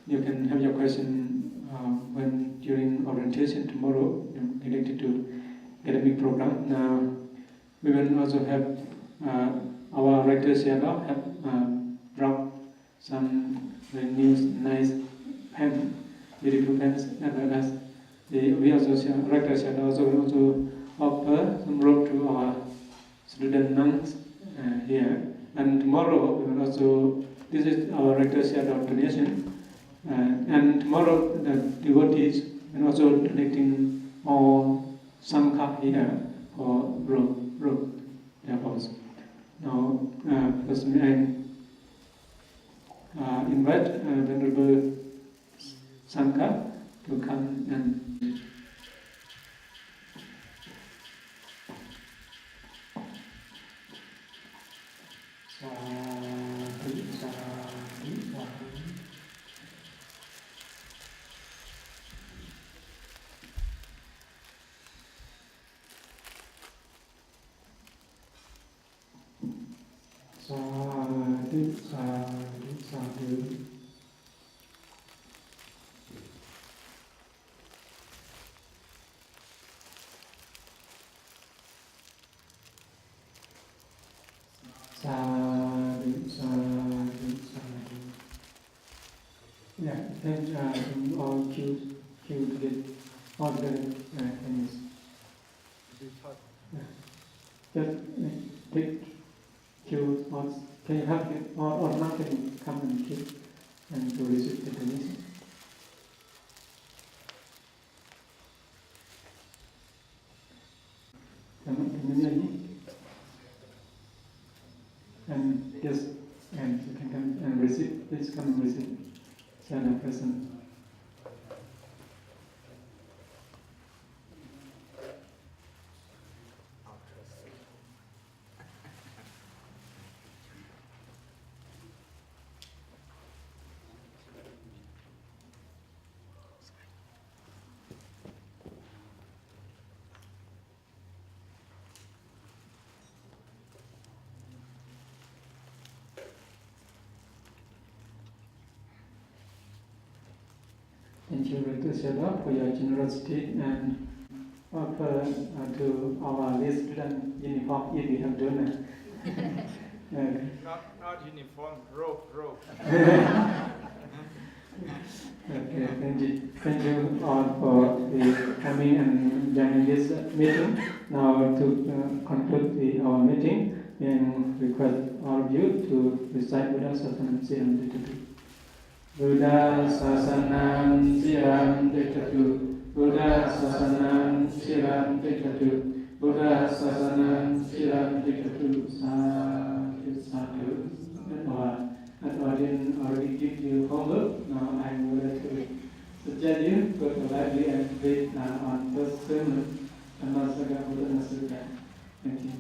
you can have your question when during orientation tomorrow related to academic program. Now we will also have our Rector Shan have brought some new nice pen, beautiful pens, as well as we also Rector Shan also offer some rope to our student nuns here. And tomorrow we will also, this is our Rector Shan donation. And tomorrow the devotees will also donating all Sangha here for rope purpose. Now, first I invite Venerable Sangha to come and yeah, then all cue to get all the things. Yeah. Just take cue or can you have it or not can come and keep and to receive the donation. And yes, and you can come and receive, please come and receive. Shan present. Thank you, Rector Shan, for your generosity and offer to our list student uniform if we have donor. Not uniform, rope. Okay, thank you all for the coming and joining this meeting. Now to conclude our meeting, and request all of you to recite Buddha Sasanam Siram Ditatu. Buddha Sasanam Siram Ditatu. Buddha Sasanam Siram Ditatu. Buddha Sasanam Siram Ditatu. Sadhu. I didn't already give you homework. Now I would like to suggest you go to the library and read on first sermon, Dhammasami Buddha Sutta. Thank you.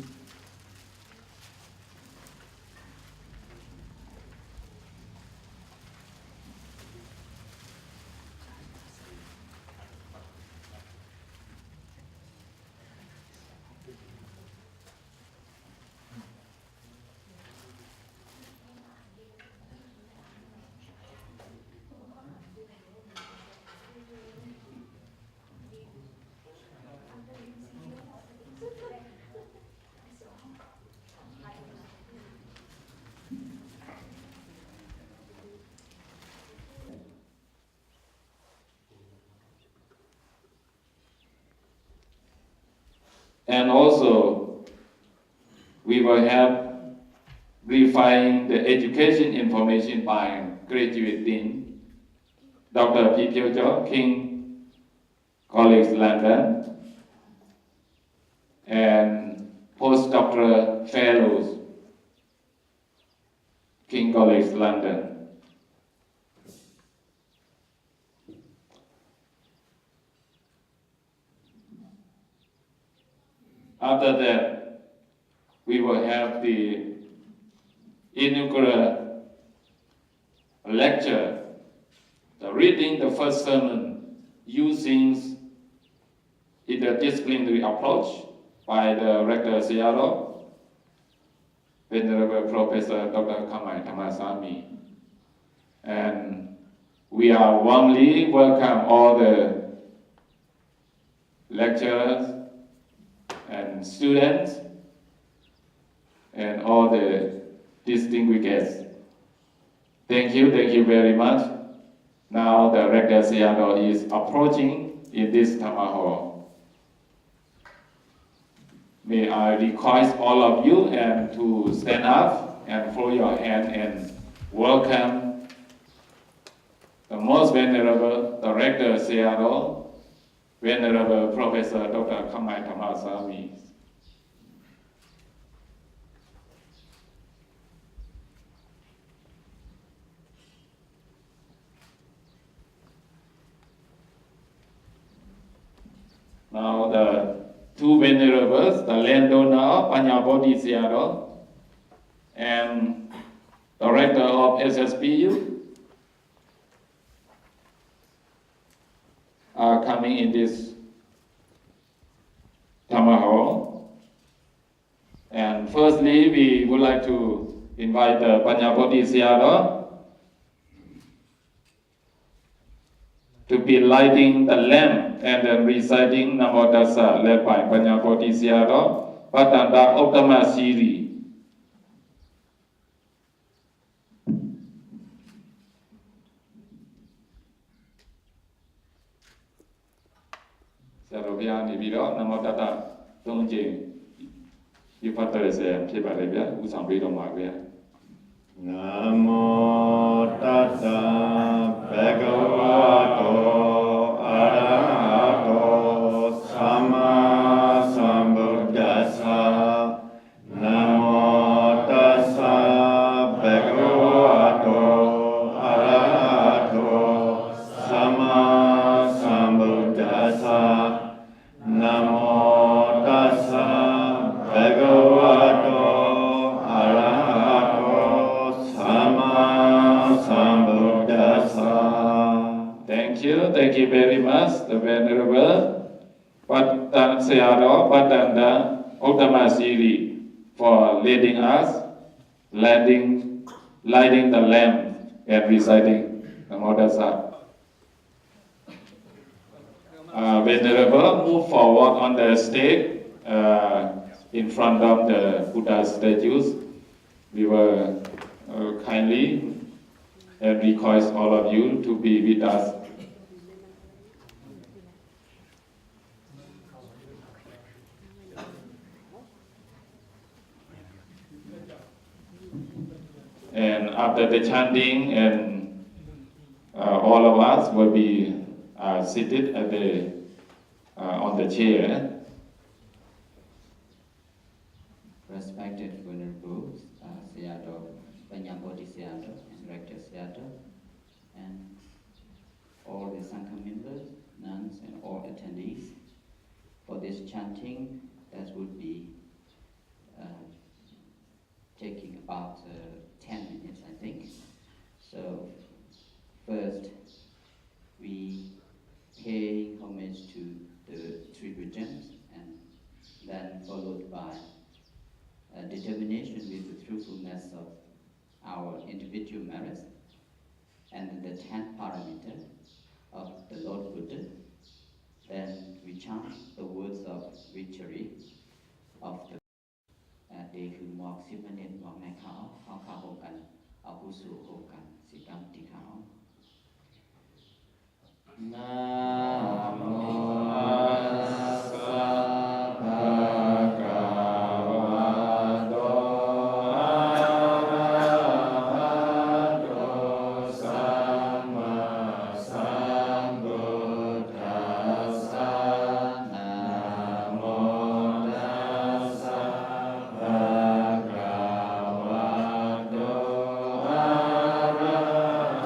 And also, we will have briefing the education information by Graduate Dean, Dr. Pyi Phyo Kyaw, King College London, and postdoctoral fellows, King College London. After that, we will have the inaugural lecture, the reading the first sermon using interdisciplinary approach by the Rector Seattle, Venerable Professor Dr. Dhammasami. And we are warmly welcome all the lecturers and students and all the distinguished guests. Thank you very much. Now the Rector Seattle is approaching in this Dhamma hall. May I request all of you and to stand up and fold your hand and welcome the most venerable, the Rector Seattle, Venerable Professor Dr. Dhammasami. Now the two venerables, the landowner of Pyi Seattle and the Rector of SSBU are coming in this Dhamma hall. And firstly, we would like to invite the Pyi Seattle to be lighting the lamp and then reciting Namo Tassa led by Pyi Seattle, Patanda Dhammasami. Seattle နေပြီးတော့ Namo Tassa 3 ကြိမ်ဒီဖတ်တဲ့ဆရာဖြစ်ပါလေဗျာဥဆောင်ပေးတော်မှာဗျာ Namo Tassa Bhagavato Arahato Samma Sambuddhassa Namo Tassa Bhagavato Arahato Samma Sambuddhassa Namo Tassa Bhagavato Arahato Samma Sambuddhassa. Thank you very much, the Venerable Patanda Dhammasami for leading us, lighting the lamp and reciting Namo Tassa. Venerable, move forward on the stage in front of the Buddha statues. We will kindly request all of you to be with us. And after the chanting, and all of us will be seated at on the chair. Respected Venerables, Seattle, Pyi Seattle, and Rector Seattle, and all the Sangha members, nuns, and all attendees, for this chanting that would be taking about 10 minutes, I think. So, first, we pay homage to the three regents, and then followed by determination with the truthfulness of our individual merits, and the 10th parameter of the Lord Buddha. Then we chant the words of victory of the Day Who Walks Humanit Walk Nakao, Haka Hokan, Ahusu Hokan, Sikam Tikao. Namo Tassa Bhagavato Arahato Samma Sambuddhassa. Namo Tassa Bhagavato Arahato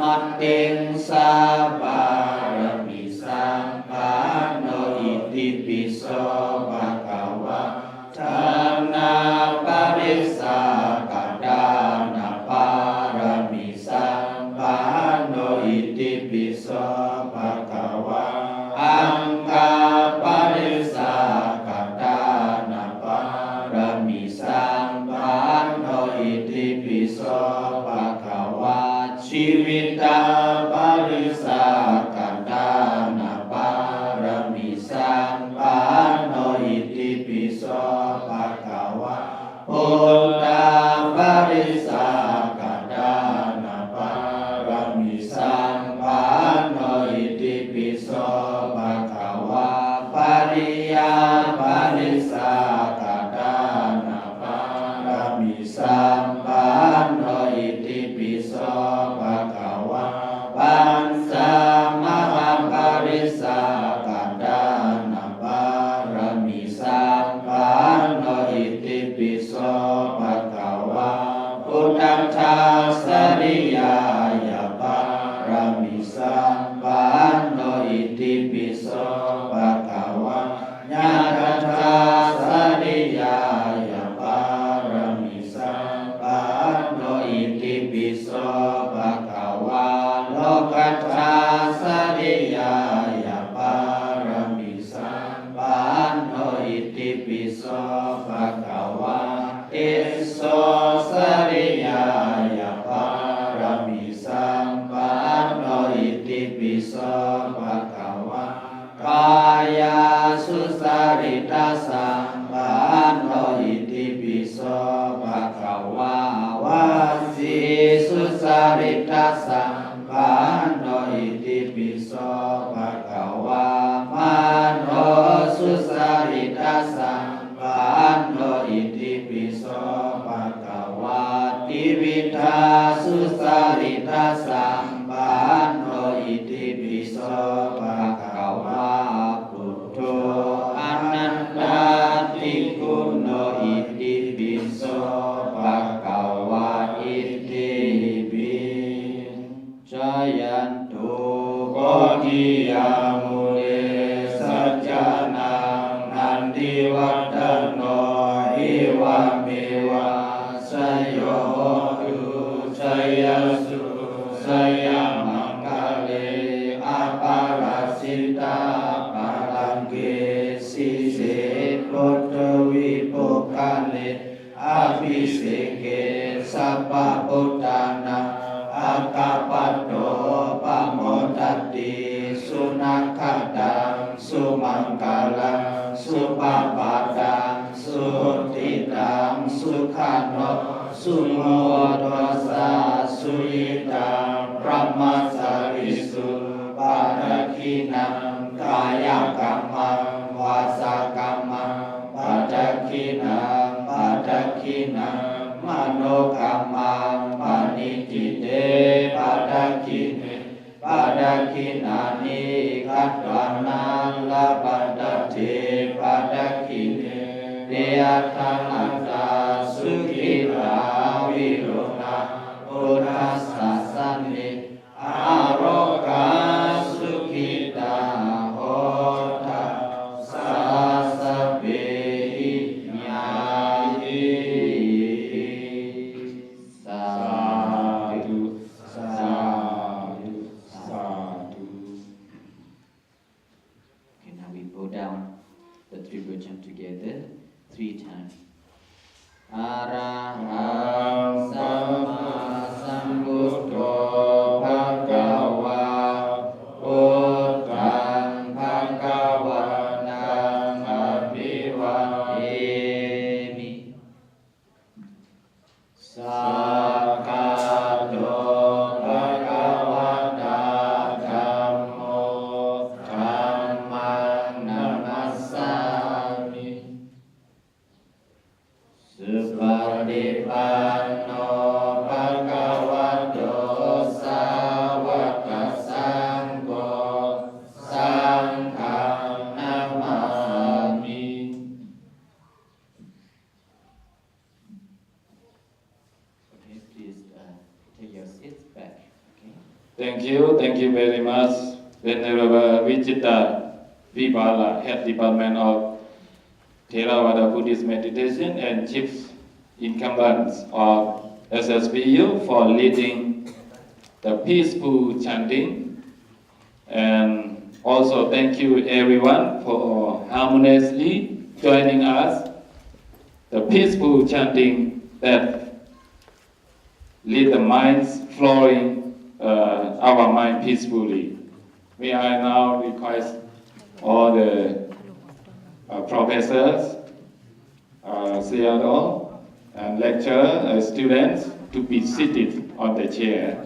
มัตติงสาบารมิสัมปันโนอิติปิโสภะคะวะธรรมนาปริสากดานาปารมิสัมปันโนอิติปิโสภะคะวะอังคาปริสากดานาปารมิสัมปันโนอิติปิโสภะคะวะชีวิตาปริสากดานาปารมิสัมปันโนอิติปิโสภะคะวะพุทธาปริสากดานาปารมิสัมปันโนอิติปิโสภะคะวะปริยาปริสากดานาปารมิสัมปันโนอิติปิโสภะคะวะปัญจมหาปริสากดานาปารมิสัมปันโนอิติปิโสภะคะวะพุทธังชาสริยายาปารมิสัมปันโนอิติปิโสภะคะวะญาณชาสริยายาปารมิสัมปันโนอิติปิโสภะคะวะโลกัจจาสริยายาปารมิสัมปันโนอิติปิโสภะคะวะติสโสสริยายาปารมิสัมปันโนอิติปิโสภะคะวะกายาสุสริตาสัมปันโนอิติปิโสภะคะวะวาสีสุสริตาสัมปันโนอิติปิโสภะคะวะมโนสุสริตาสัมปันโนอิติปิโสภะคะวะติวิทาสุสริตาสัมปันโนอิติปิโสภะคะวะพุทโธอนันตติคุณโนอิติปิโสภะคะวะอิติปิจายันตุโกติยามุเรสัจจานังนันติวัฏฏโนอิวะเมวะสยโยตุชยสุสยมังคะเลอปาราสิตาปาลังเกสิเสปุตตวิปุคาเลอภิเสเกสัพพะพุทธานังอาคาปโตปะโมทัตติสุนัขขตังสุมังคลังสุปาปาตังสุติตังสุขันโนสุโมทสาสุยิตังพระมัสสริสุปาทคินังกายกรรมังวาจากรรมังปาทคินังปาทคินังมโนกรรมังปานิจิเตปาทคิเนปาทคินานิคัตวานังลาปันตเถปาทคิเนเดยทังอัตตาสุขิตาวิโรณาพุทธัสสะสันนิอาโรกาสุขิตาโหตัสสะสะเปหิญาติสาธุสาธุสาธุ Okay, now we bow down the three versions together 3 times. อะระหังสัมมาสัมพุทโธภะคะวะพุทธังภะคะวันตังอะภิวาเทมิสักขะโตภะคะวะตาธัมโมธัมมังนัมมัสสามิ สุปฏิปันโนภะคะวะโตสาวกสังโฆสังฆังนะมามิ Okay, please take your seats back. Okay. Thank you very much, Venerable Vijita Vibala, Head Department of Theravada Buddhist Meditation and Chief Incumbents of SSBU for leading the peaceful chanting. And also thank you everyone for harmoniously joining us, the peaceful chanting that lead the minds flowing our mind peacefully. May I now request all the professors, CRO, and lecturer, students to be seated on the chair.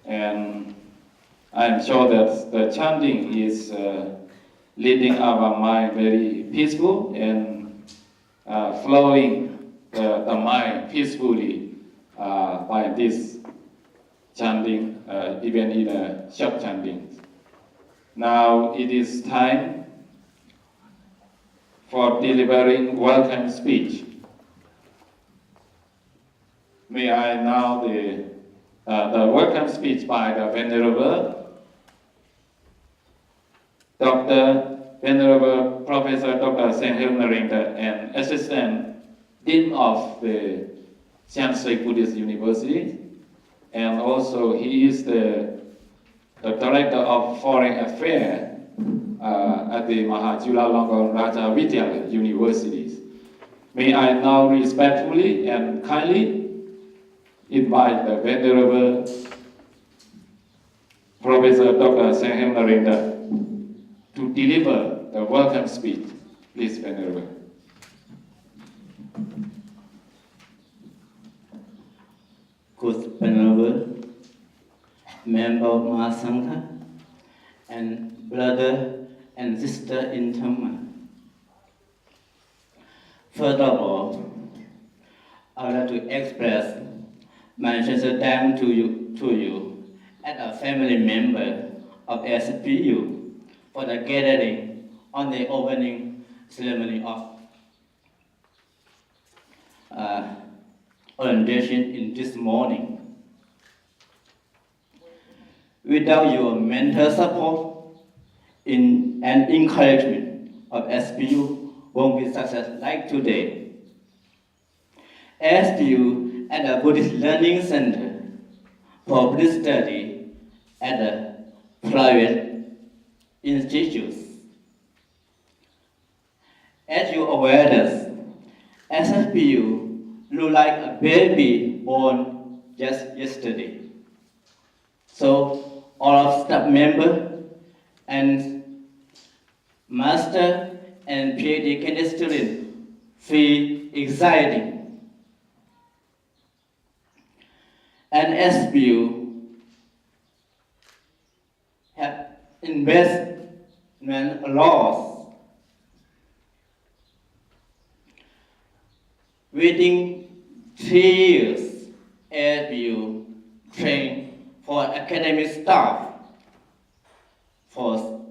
And I'm sure that the chanting is leading our mind very peaceful and flowing the mind peacefully by this chanting, even in a short chanting. Now it is time for delivering welcome speech. May I now the welcome speech by the Venerable Venerable Professor Dr.Seng Hurng Narinda, and Assistant Dean of the Shan Buddhist University, and also he is the Director of Foreign Affairs at the Mahachulalongkorn Raja Vidyalaya Universities. May I now respectfully and kindly invite the Venerable Professor Dr.Seng Hurng Narinda to deliver the welcome speech. Please, Venerable. Good Venerable, member of Mahasangha, and brother and sister in Dhamma. First of all, I would like to express my sincere thanks to you as a family member of SSBU for the gathering on the opening ceremony of orientation in this morning. Without your mental support and encouragement of SSBU won't be success like today. SSBU at the Buddhist Learning Center for Buddhist Study at the private institutes. As you aware, SSBU look like a baby born just yesterday. So all of staff members and master and PhD candidate students feel exciting. And SSBU have investment laws within 3 years. SSBU train for academic staff, for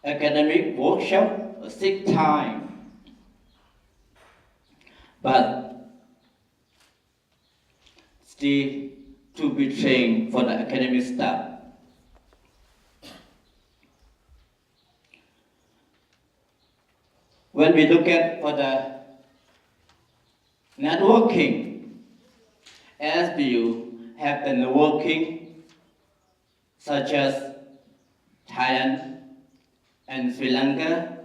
academic workshop 6 times, but still to be trained for the academic staff. When we look at for the networking, SSBU have the networking such as Thailand and Sri Lanka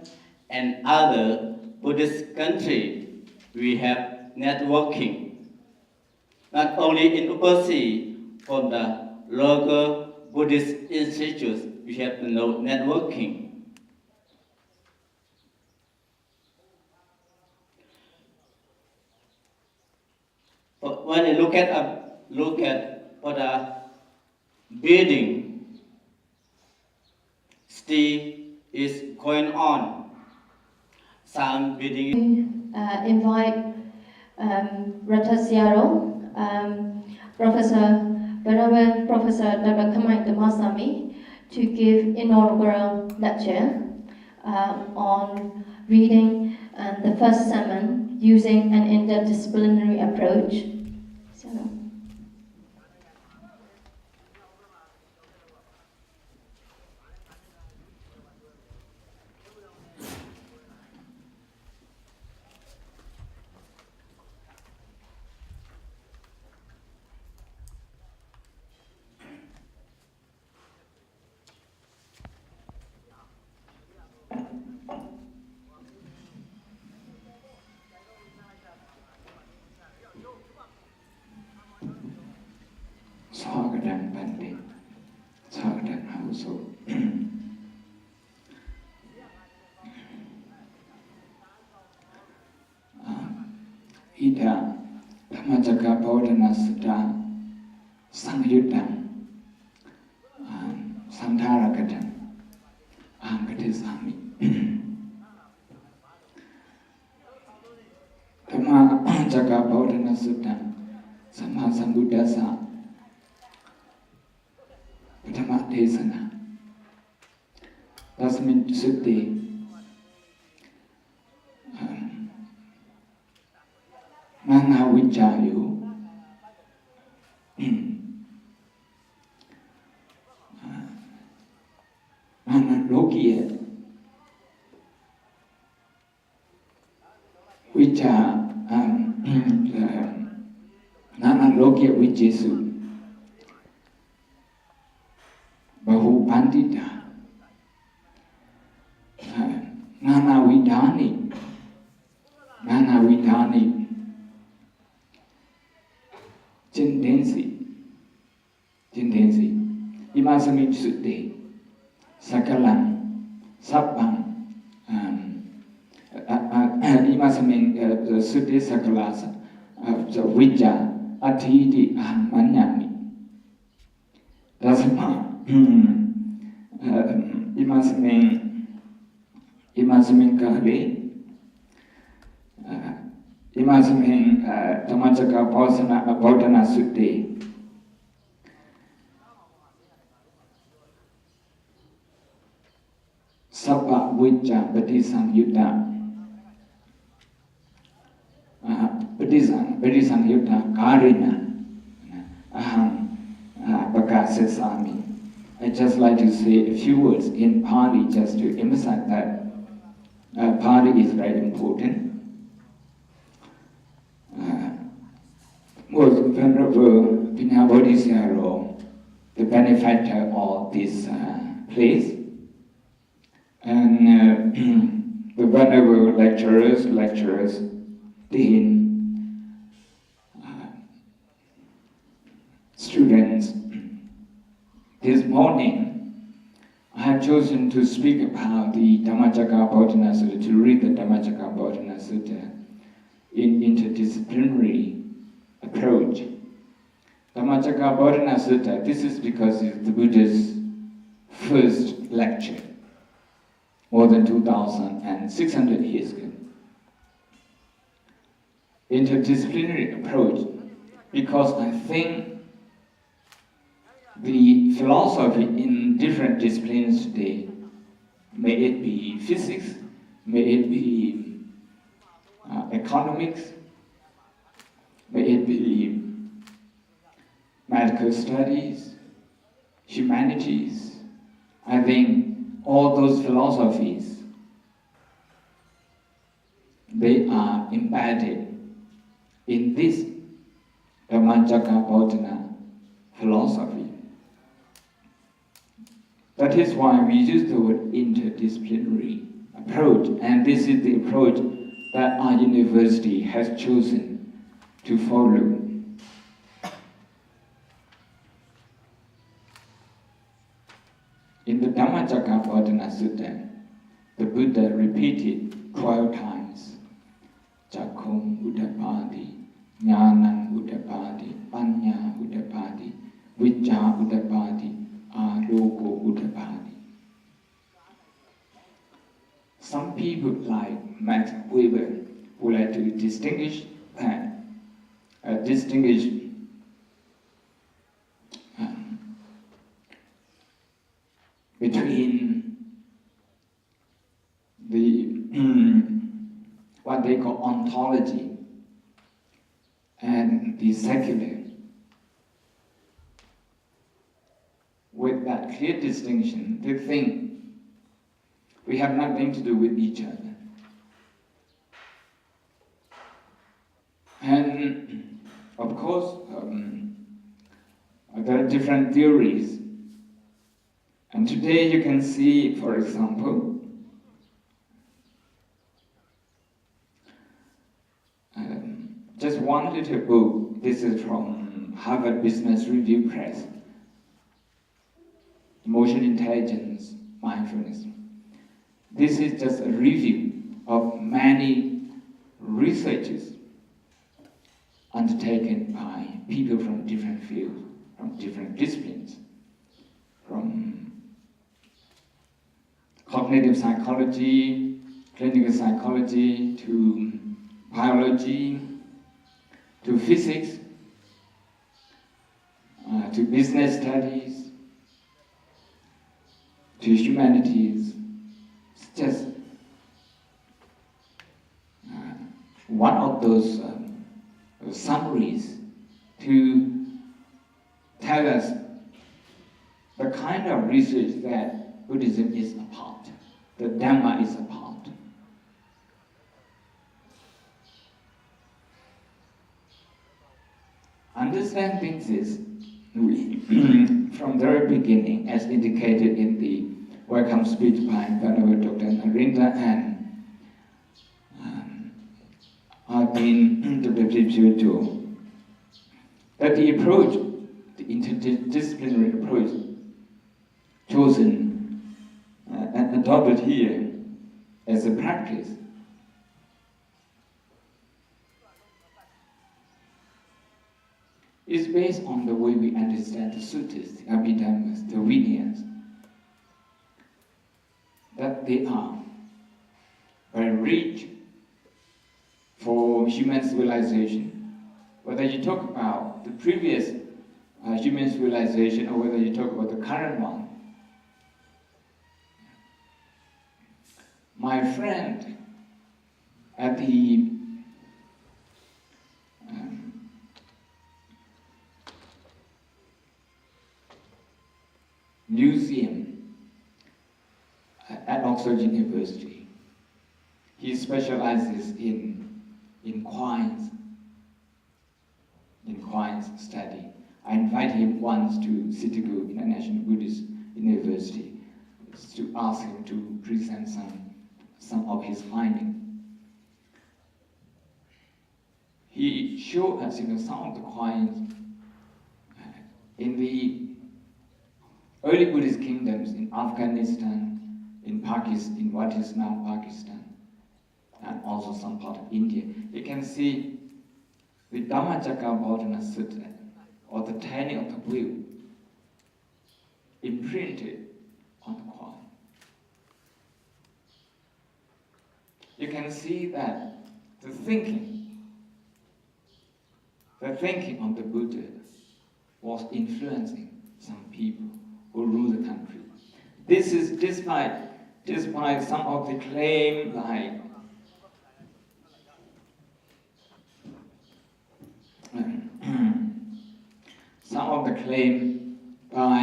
and other Buddhist countries. We have networking. Not only in overseas, from the local Buddhist institutes, we have the networking. But when you look at what the building still is going on. Some building. Invite Rector Professor Venerable Professor Dr. Dhammasami to give inaugural lecture on reading the first sermon using an interdisciplinary approach. So, สากดังบันเดสากดังอาวุโสอิดาธรรมจักรพรรณสุตาสังยุตตังสังธารกตังอังคติสามิธรรมจักรพรรณสุตาสัมมาสัมพุทธัสสะปฐมเทศนาตัสมินสุตตินานาวิจายุนานาโลกียวิจานานาโลกียวิจิสุบาหุปันติตานานาวิธานินานาวิธานิtendency imasami sutte sakalan sabbang imasami sutte sakalasa vijja athiti manyami dasma imasami kale imasami Dhammacakka Bodhana Sutte Sabba Vijja Padisamyutta Padisamyutta Karina Aham Pakasesami. I'd just like to say a few words in Pali just to emphasize that Pali is very important. Most Venerable Pina Bodhisattva, the benefactor of this place, and the Venerable lecturers, Dean, students. This morning, I have chosen to speak about the Dhammacakka Bodhana Sutta, to read the Dhammacakka Bodhana Sutta in interdisciplinary approach. Dhammacakka Bodhana Sutta, this is because it's the Buddha's first lecture, more than 2,600 years ago. Interdisciplinary approach, because I think the philosophy in different disciplines today, may it be physics, may it be economics, may it be medical studies, humanities, I think all those philosophies, they are embedded in this Dhammacakka Bodhana philosophy. That is why we use the word interdisciplinary approach, and this is the approach that our university has chosen to follow. In the Dhammacakka Bodhana Sutta, the Buddha repeated 12 times, Jakkhum Uddapati, Jnanam Uddapati, Panya Uddapati, Vijja Uddapati, Aloko Uddapati. Some people like Max Weber who like to distinguish between the what they call ontology and the secular, with that clear distinction, they think we have nothing to do with each other. And of course, there are different theories. And today you can see, for example, just one little book. This is from Harvard Business Review Press. Emotional Intelligence, Mindfulness. This is just a review of many researches undertaken by people from different fields, from different disciplines, from cognitive psychology, clinical psychology, to biology, to physics, to business studies, to humanities. It's just one of those summaries to tell us the kind of research that Buddhism is about, the Dhamma is about. Understanding this, we, from the very beginning, as indicated in the welcome speech by Venerable Dr. Narinda and Dean Dr. DPhil, that the approach, the interdisciplinary approach chosen and adopted here as a practice is based on the way we understand the suttas, the Abhidhammas, the Vinayas, that they are very rich for human civilization. Whether you talk about the previous human civilization or whether you talk about the current one. My friend at the museum at Oxford University, he specializes in Quines study. I invited him once to Citigo International Buddhist University to ask him to present some of his findings. He showed us, some of the Quines in the early Buddhist kingdoms in Afghanistan, in Pakistan, in what is now Pakistan, and also some part of India. You can see the Dhammacakkappavattana Sutta, or the turning of the wheel, imprinted on the coin. You can see that the thinking of the Buddha was influencing some people who rule the country. This is despite some of the claim, like some of the claim by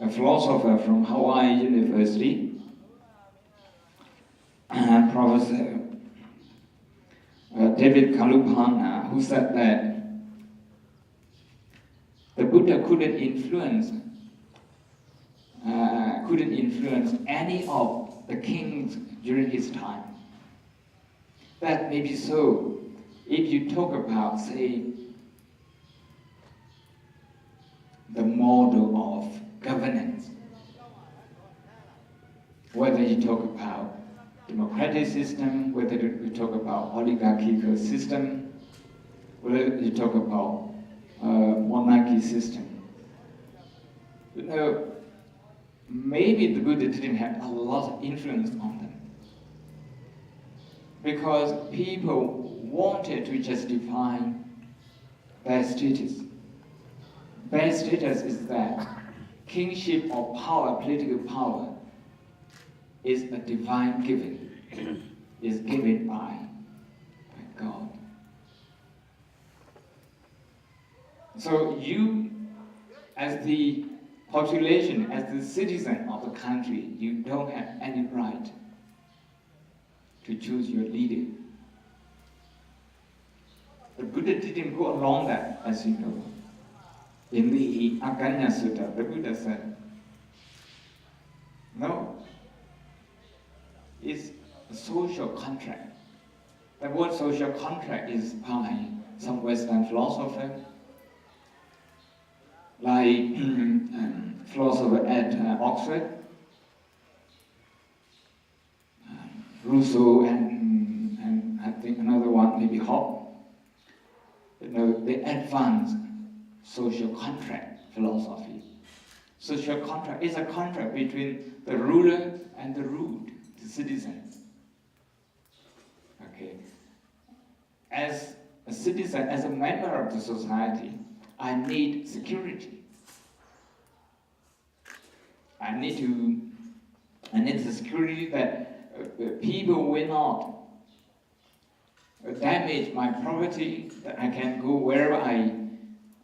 a philosopher from Hawaii University, Professor David Kalupana, who said that the Buddha couldn't influence any of the kings during his time. That may be so if you talk about, say, the model of governance, whether you talk about democratic system, whether you talk about oligarchical system, whether you talk about monarchy system. Maybe the Buddha didn't have a lot of influence on them, because people wanted to justify their status. Their status is that kingship or power, political power, is a divine given. is given by God. So you, as the population, as the citizen of the country, you don't have any right to choose your leader. The Buddha didn't go along that, as you know. In the Aganya Sutta, the Buddha said, no, it's a social contract. The word social contract is by some Western philosopher, like philosopher at Oxford, Rousseau, and I think another one, maybe Hobbes. You know, they advance social contract philosophy. Social contract is a contract between the ruler and the ruled, the citizen. Okay. As a citizen, as a member of the society, I need security. I need the security that people will not damage my property, that I can go wherever I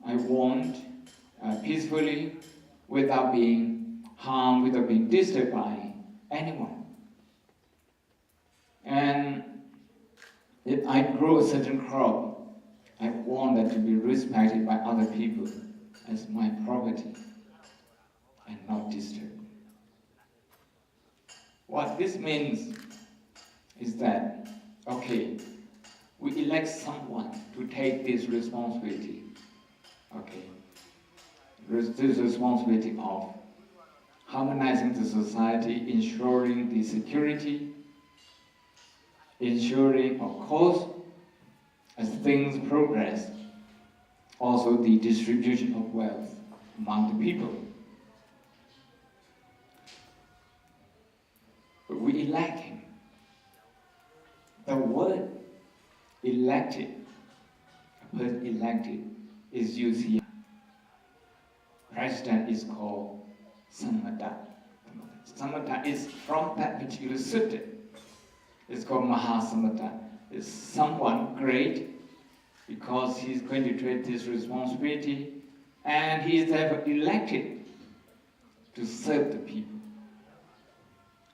want peacefully without being harmed, without being disturbed by anyone. And if I grow a certain crop, I want that to be respected by other people as my property and not disturbed. What this means is that, okay, we elect someone to take this responsibility, okay, this responsibility of harmonizing the society, ensuring the security, ensuring, of course, as things progress, also the distribution of wealth among the people. But we elect him. The word elected, a person elected, is used here. President is called Sammata. Sammata is from that particular sutta. It's called Mahasammata. It's someone great because he's going to take this responsibility and he is therefore elected to serve the people.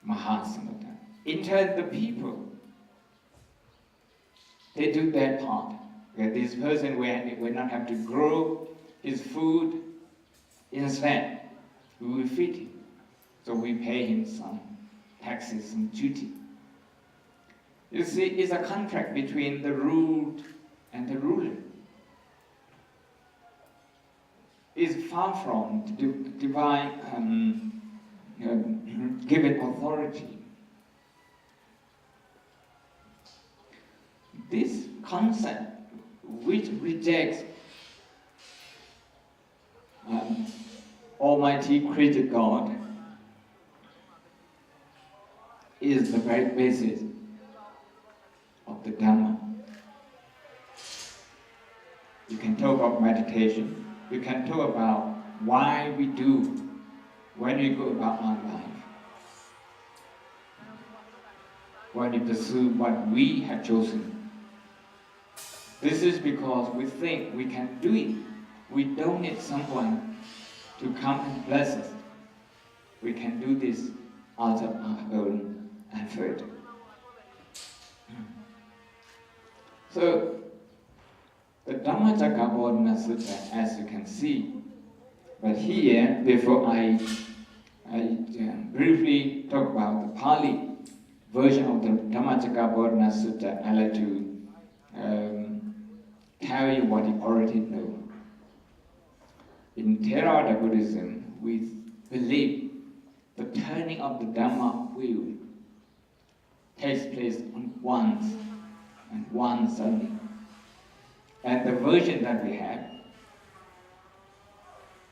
Mahasammata. In turn, the people, they do their part. That this person will not have to grow his food. Instead, we will feed him. So we pay him some taxes, some duty. You see, it's a contract between the ruled and the ruler. It's far from divine given authority. This concept, which rejects Almighty Creator God, is the very basis of the Dhamma. You can talk about meditation. You can talk about why we do when we go about our life. When we pursue what we have chosen. This is because we think we can do it. We don't need someone to come and bless us. We can do this out of our own effort. So, the Dhammacakkappavattana Sutta, as you can see, but here, before I briefly talk about the Pali version of the Dhammacakkappavattana Sutta, I'd like to tell you what you already know. In Theravada Buddhism, we believe the turning of the Dhamma wheel takes place on once and once only. And the version that we have,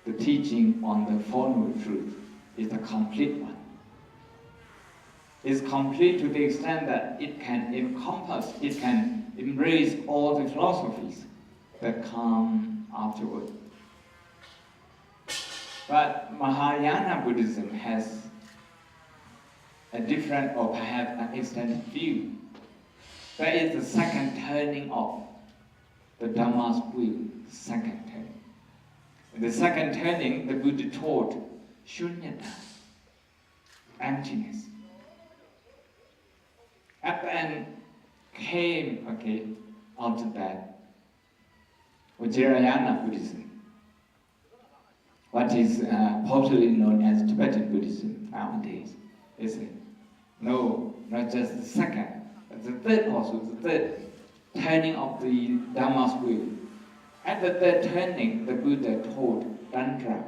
the teaching on the Four Noble Truths, is the complete one. It's complete to the extent that it can encompass, it can embrace all the philosophies that come afterward. But Mahayana Buddhism has a different or perhaps an extended view That is the second turning of the Dhamma's wheel, second turning. In the second turning, the Buddha taught shunyata, emptiness. At the end came, after that, Vajrayana Buddhism, what is popularly known as Tibetan Buddhism nowadays. They say, no, not just the second, but the third also, the third turning of the Dhamma's wheel. At the third turning, the Buddha taught Tantra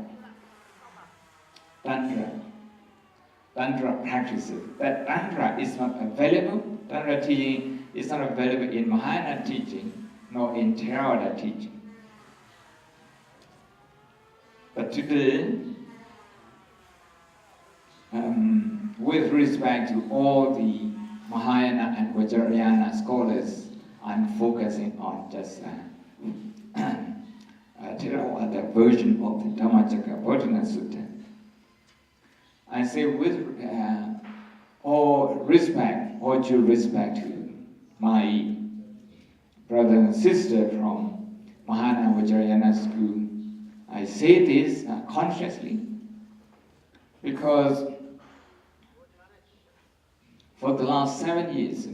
practices. That Tantra is not available, Tantra teaching is not available in Mahayana teaching, nor in Theravada teaching. But today, with respect to all the Mahayana and Vajrayana scholars, I'm focusing on just Theravada version of the Dhammacakkappavattana Sutta. I say with all due respect to my brother and sister from Mahayana and Vajrayana school, I say this consciously because for the last 7 years,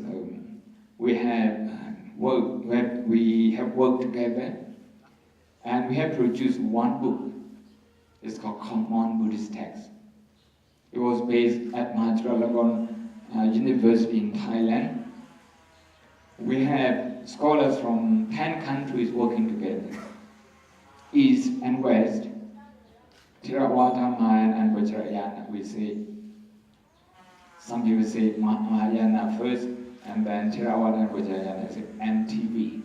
we have worked together, and we have produced one book. It's called Common Buddhist Text. It was based at Mahachakalongkorn University in Thailand. We have scholars from 10 countries working together, East and West, Theravada, Mahayana, and Vajrayana. We say, some people say Mahayana first, and then Theravada and Vajrayana say MTV.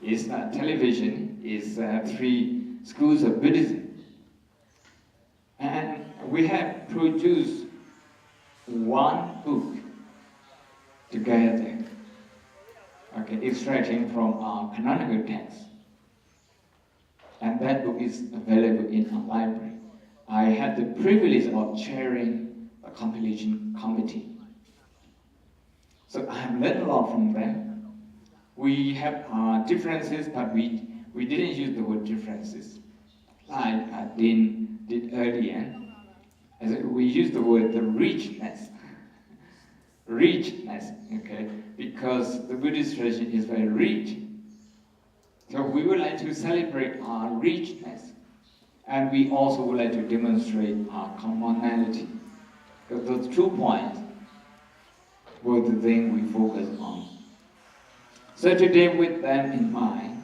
It's not television, it's 3 schools of Buddhism. And we have produced one book together, extracting from our canonical text. And that book is available in our library. I had the privilege of chairing a compilation committee. So I have learned a lot from them. We have differences, but we didn't use the word differences, like Dean did earlier. We used the word the richness. Because the Buddhist tradition is very rich. So we would like to celebrate our richness, and we also would like to demonstrate our commonality. Because those 2 points were the thing we focused on. So today, with them in mind,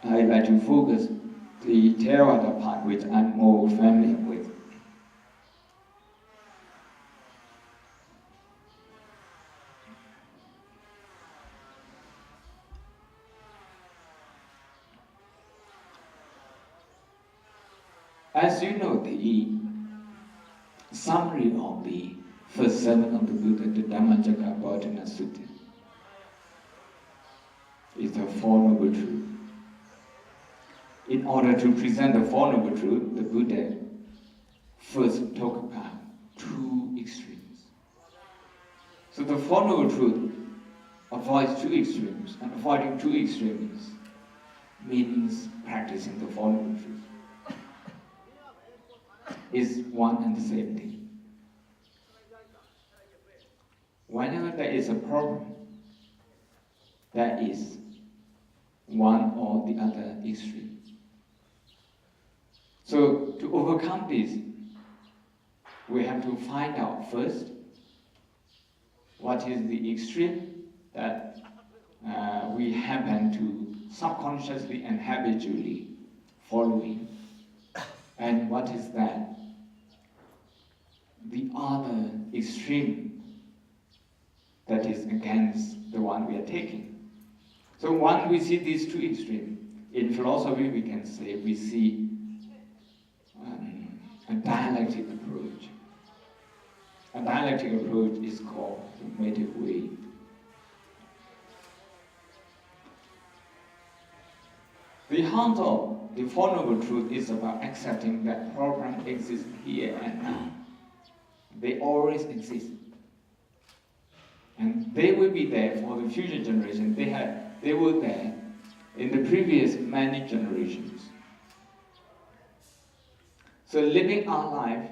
I'd like to focus the Theravada part, which I'm more familiar with. As you know, the summary of the first 7 of the Buddha, the Dhammacakkappavattana Sutta, is the Four Noble Truths. In order to present the Four Noble Truths, the Buddha first talked about 2 extremes. So the Four Noble Truths avoids 2 extremes, and avoiding 2 extremes means practicing the Four Noble Truths. Is one and the same thing. Whenever there is a problem, there is one or the other extreme. So to overcome this, we have to find out first what is the extreme that we happen to subconsciously and habitually following, and what is that the other extreme that is against the one we are taking. So when we see these 2 extremes, in philosophy we can say we see a dialectic approach. A dialectic approach is called the Meditative Way. The heart of the Four Noble Truths is about accepting that problem exists here and now. They always exist. And they will be there for the future generation. They were there in the previous many generations. So living our life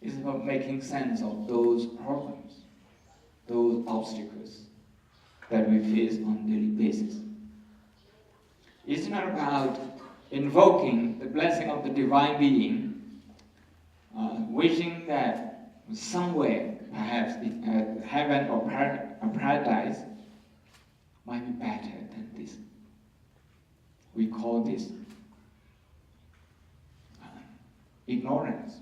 is about making sense of those problems, those obstacles that we face on a daily basis. It's not about invoking the blessing of the divine being, wishing that somewhere, perhaps in heaven or paradise, might be better than this. We call this ignorance.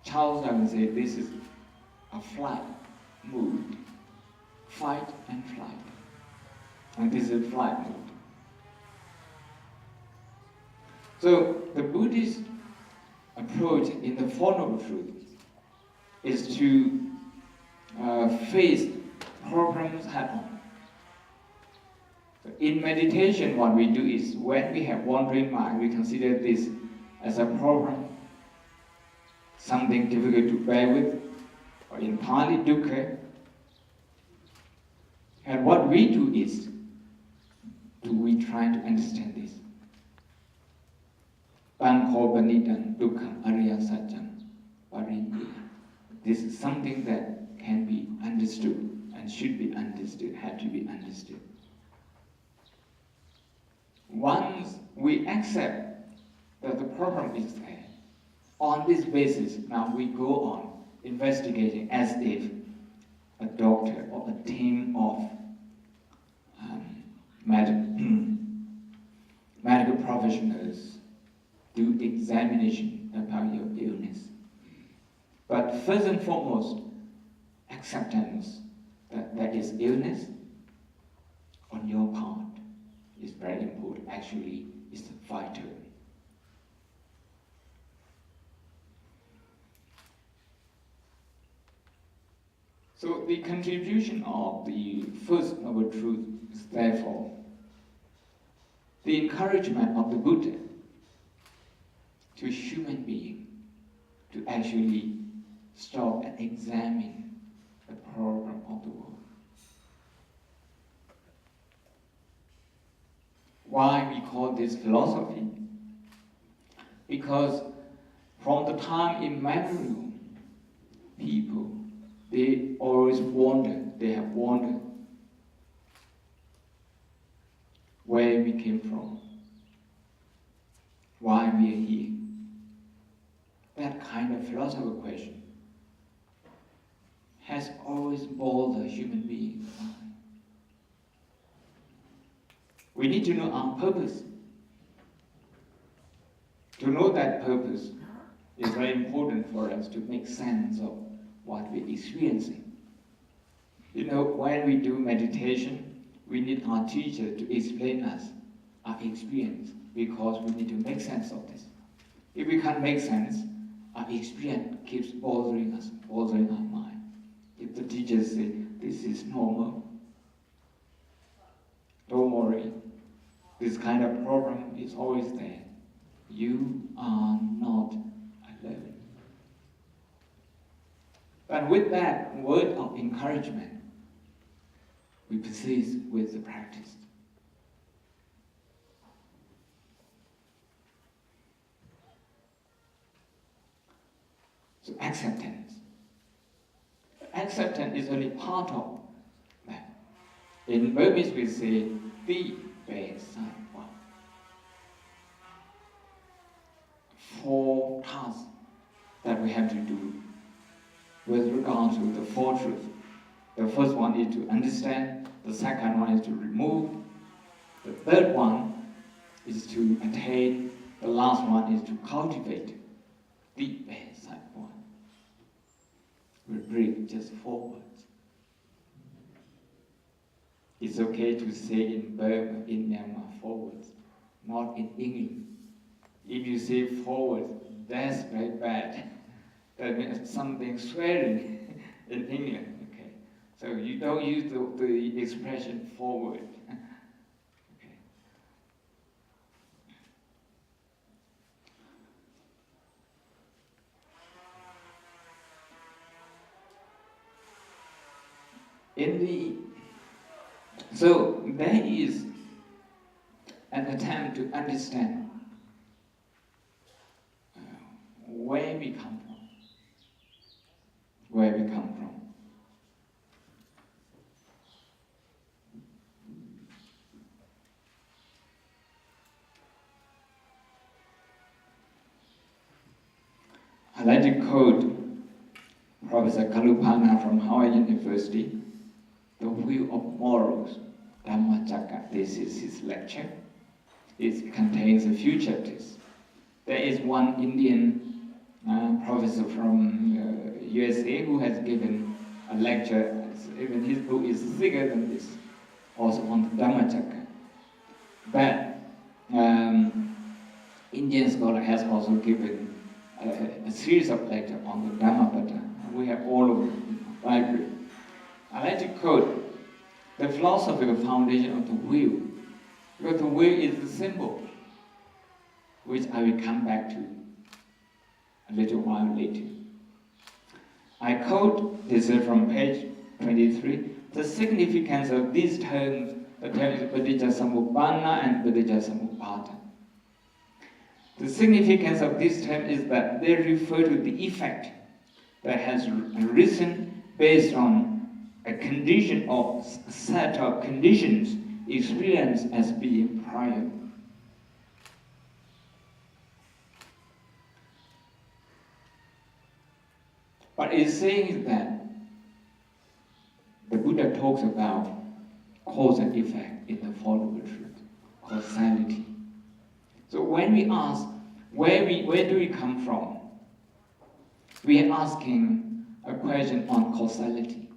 Charles Darwin said this is a flight mood, fight and flight. And this is a flight mood. So the Buddhist approach in the Four Noble Truths is to face problems head on. So in meditation, what we do is when we have wandering mind, we consider this as a problem, something difficult to bear with, or entirely dukkha. And what we do is, we try to understand this. Pankho Panidan Dukkham Arya Sajjam Parindiya. This is something that can be understood and should be understood, had to be understood. Once we accept that the problem is there, on this basis, now we go on investigating as if a doctor or a team of medical professionals do examination about your illness. But first and foremost, acceptance that there is illness on your part is very important. Actually, it's vital. So the contribution of the First Noble Truth is therefore the encouragement of the Buddha to human being to actually stop and examine the problem of the world. Why we call this philosophy? Because from the time immemorial, people, they always wonder, they have wondered where we came from, why we are here. That kind of philosophical question has always bothered human beings. We need to know our purpose. To know that purpose is very important for us to make sense of what we're experiencing. You know, when we do meditation, we need our teacher to explain us our experience because we need to make sense of this. If we can't make sense, our experience keeps bothering us, bothering our mind. If the teacher says, this is normal, don't worry, this kind of problem is always there. You are not alone. But with that word of encouragement, we persist with the practice. So acceptance. Acceptance is only part of that. In Burmese we say, the bedside one. 4 tasks that we have to do with regard to the 4 truths. The first one is to understand, the second one is to remove, the third one is to attain, the last one is to cultivate. The bedside one. We breathe just 4 words. It's okay to say in Burma, in Myanmar, 4 words, not in English. If you say 4 words, that's very bad. That means something swearing in English. Okay, so you don't use the expression 4 words. Okay. So there is an attempt to understand where we come from. Where we come from. I'd like to quote Professor Kalupana from Howard University, The Wheel of Morals, Dhammacakka. This is his lecture. It contains a few chapters. There is one Indian professor from USA who has given a lecture, even his book is thicker than this, also on the Dhammacakka. But Indian scholar has also given a series of lectures on the Dhammapada. We have all of them in the library. I like to quote the philosophical foundation of the wheel, because the wheel is the symbol, which I will come back to a little while later. I quote, this is from page 23, the significance of these terms, the terms Paticca Samuppanna and Paticca Samuppada. The significance of this term is that they refer to the effect that has arisen based on a condition of a set of conditions experienced as being prior. But it's saying that the Buddha talks about cause and effect in the following truth, causality. So when we ask, where do we come from? We are asking a question on causality.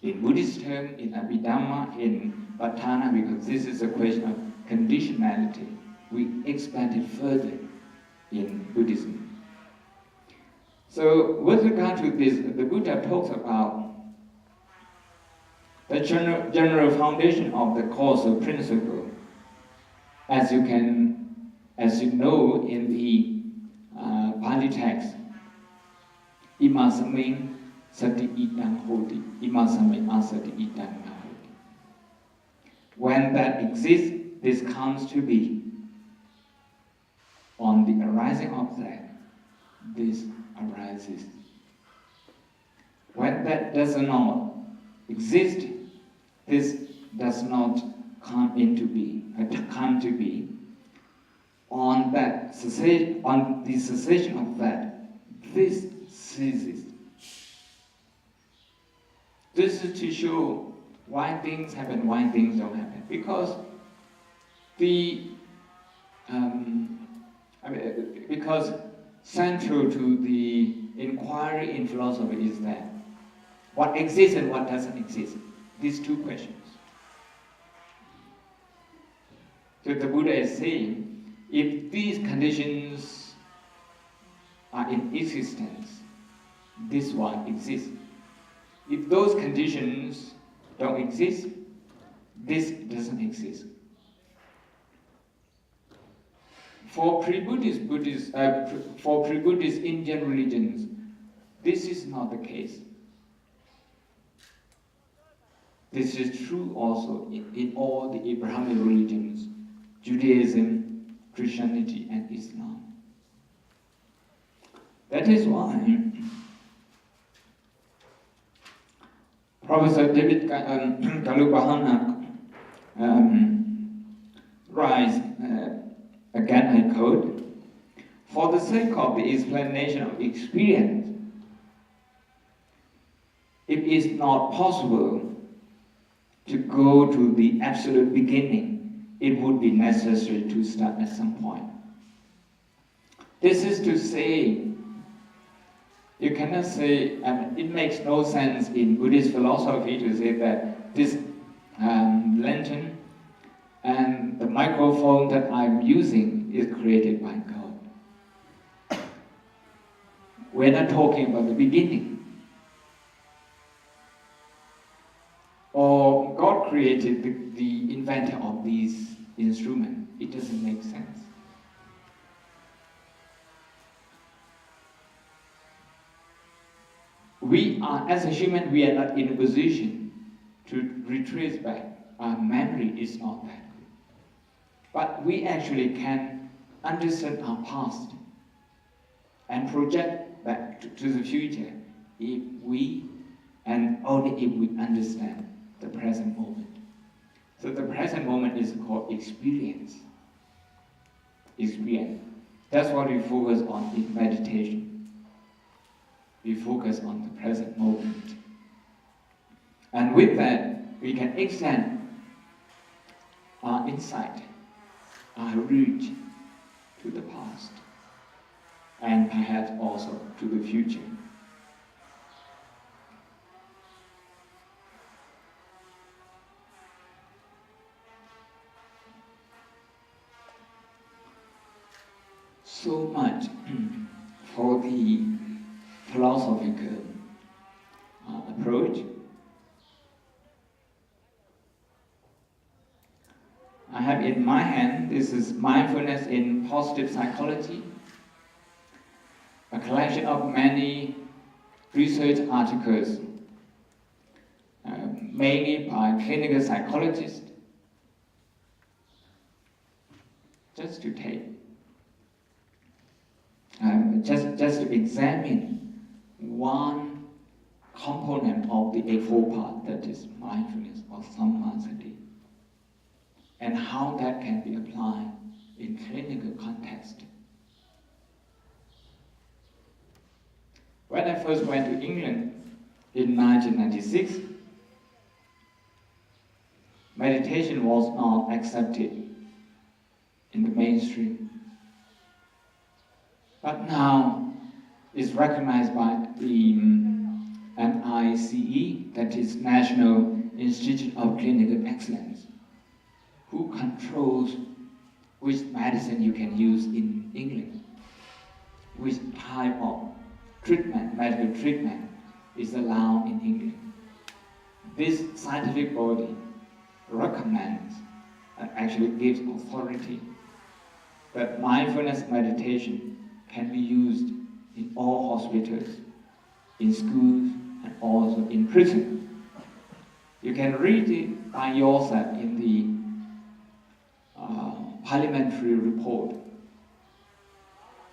In Buddhist term, in Abhidhamma, in Patthana, because this is a question of conditionality, we expand it further in Buddhism. So with regard to this, the Buddha talks about the general foundation of the causal principle. As you know in the Pali text, Imasami sati idang hoti, Imasami asati idang hoti. When that exists, this comes to be. On the arising of that, this arises. When that does not exist, this does not come into being, come to be. On the cessation of that, this ceases. This is to show why things happen, why things don't happen. Because because central to the inquiry in philosophy is that what exists and what doesn't exist. These two questions. So the Buddha is saying, if these conditions are in existence, this one exists. If those conditions don't exist, this doesn't exist. For pre-Buddhist Indian religions, this is not the case. This is true also in all the Abrahamic religions, Judaism, Christianity, and Islam. That is why Professor David Kalupahana writes, again I quote, for the sake of the explanation of experience, it is not possible to go to the absolute beginning. It would be necessary to start at some point. This is to say, you cannot say, it makes no sense in Buddhist philosophy to say that this lantern and the microphone that I'm using is created by God. We're not talking about the beginning. Or God created the inventor of these instruments. It doesn't make sense. we are, as a human, we are not in a position to retrace back. Our memory is not that good. But we actually can understand our past and project back to the future if we, and only if we understand the present moment. So the present moment is called experience. Experience. That's what we focus on in meditation. We focus on the present moment. And with that, we can extend our insight, our reach to the past, and perhaps also to the future. So much for the philosophical approach. I have in my hand, this is Mindfulness in Positive Psychology, a collection of many research articles, mainly by clinical psychologists, just to take, just to examine one component of the Eightfold Path, that is mindfulness or Dhammasami, and how that can be applied in clinical context. When I first went to England in 1996, meditation was not accepted in the mainstream. But now it's recognized by the NICE, that is National Institute of Clinical Excellence, who controls which medicine you can use in England, which type of treatment, medical treatment, is allowed in England. This scientific body recommends and actually gives authority that mindfulness meditation can be used in all hospitals, in schools, and also in prison. You can read it by yourself in the parliamentary report,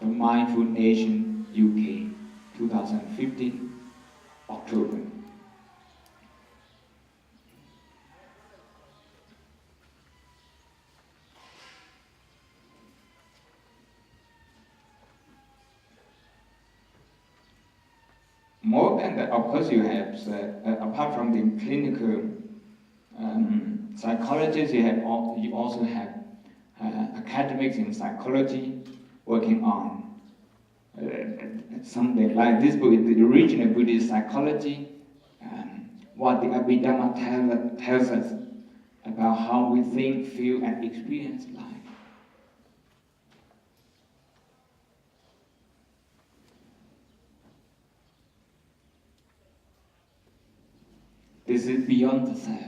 the Mindful Nation UK, 2015, October. More than that, of course, you have, apart from the clinical psychologists, you also have academics in psychology working on something like this book, the original Buddhist psychology, what the Abhidhamma tells us about how we think, feel, and experience life. This is beyond the self.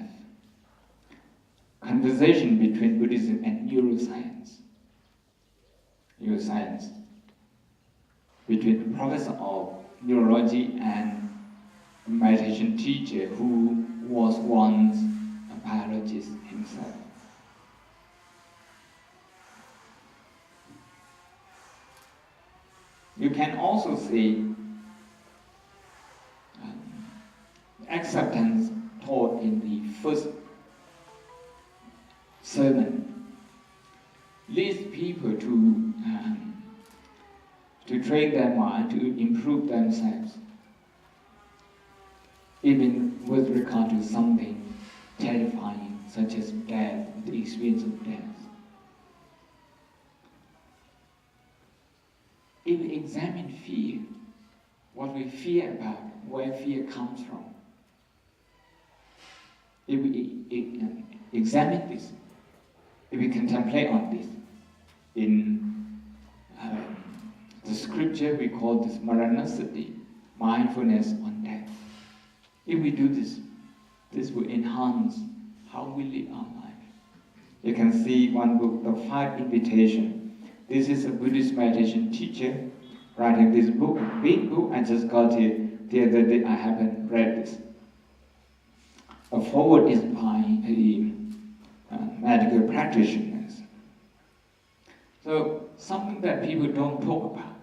Conversation between Buddhism and neuroscience. Neuroscience. Between a professor of neurology and a meditation teacher who was once a biologist himself. You can also see acceptance taught in the first sermon leads people to train their mind, to improve themselves, even with regard to something terrifying, such as death, the experience of death. If we examine fear, what we fear about, where fear comes from, if we examine this, if we contemplate on this, in the scripture we call this Maranasati, mindfulness on death. If we do this, this will enhance how we live our life. You can see one book, The 5 Invitations. This is a Buddhist meditation teacher writing this book, a big book. I just got it the other day I haven't read this. A forward is by a medical practitioners. So something that people don't talk about.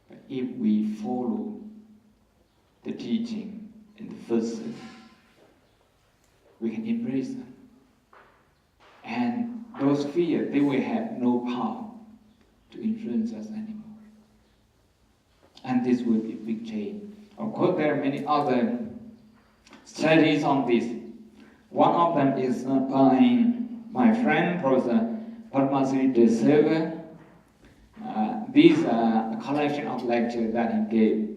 But if we follow the teaching in the first sense, we can embrace them. And those fears, they will have no power to influence us anymore. And this will be a big change. Of course, there are many other studies on this. One of them is by my friend, Prof. Dhammasami. These are a collection of lectures that he gave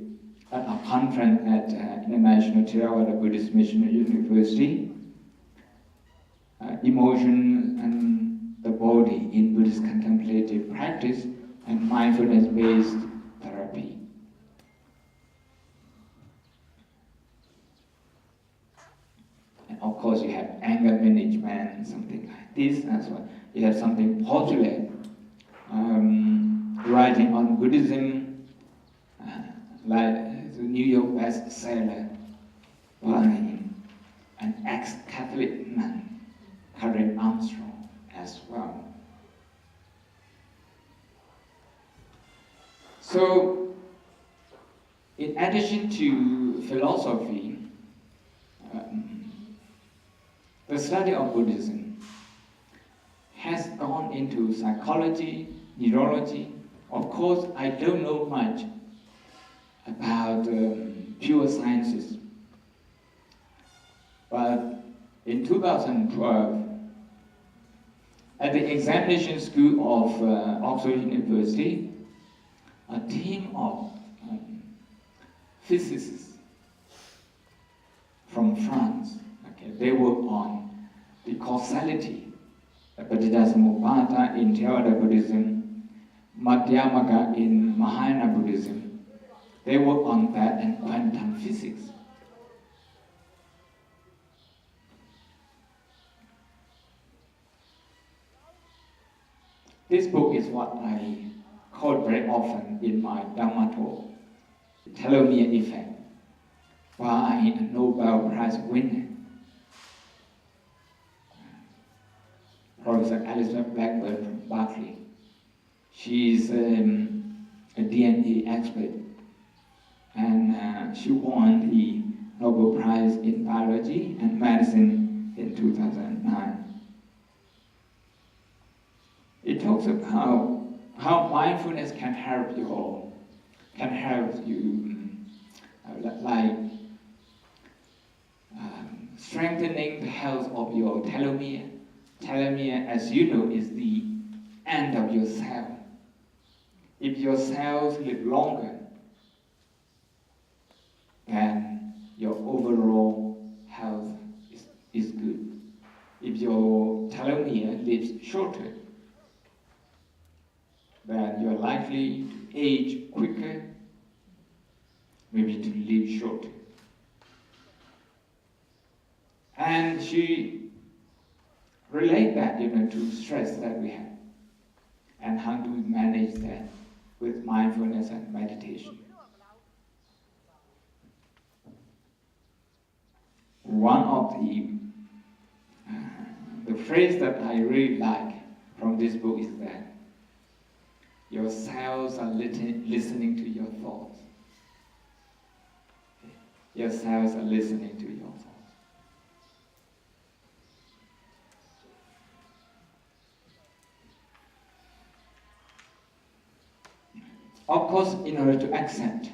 at a conference at International Theravada Buddhist Mission University. Emotion and the body in Buddhist contemplative practice and mindfulness-based therapy. And of course you have anger management, something like this as well. You have something popular, writing on Buddhism, like the New York bestseller by an ex-Catholic nun, Karen Armstrong as well. So, in addition to philosophy, the study of Buddhism has gone into psychology, neurology. Of course, I don't know much about pure sciences, but in 2012, at the examination school of Oxford University, a team of physicists from France, they work on the causality, Paticcasamuppada in Theravada Buddhism, Madhyamaka in Mahayana Buddhism. They work on that and quantum physics. This book is what I quote very often in my Dhamma talk, the telomere effect, by a Nobel Prize winner, Professor Alistair Blackburn from Berkeley. She is a DNA expert, and she won the Nobel Prize in Biology and Medicine in 2009. It talks about how mindfulness can help you all, strengthening the health of your telomere. Telomere, as you know, is the end of your cell. If your cells live longer, then your overall health is good. If your telomere lives shorter, then you're likely to age quicker, maybe to live shorter. And she relates that, to stress that we have, and how do we manage that with mindfulness and meditation. One of the phrase that I really like from this book is that your cells are listening to your thoughts. Your cells are listening to your thoughts. Of course, in order to accept,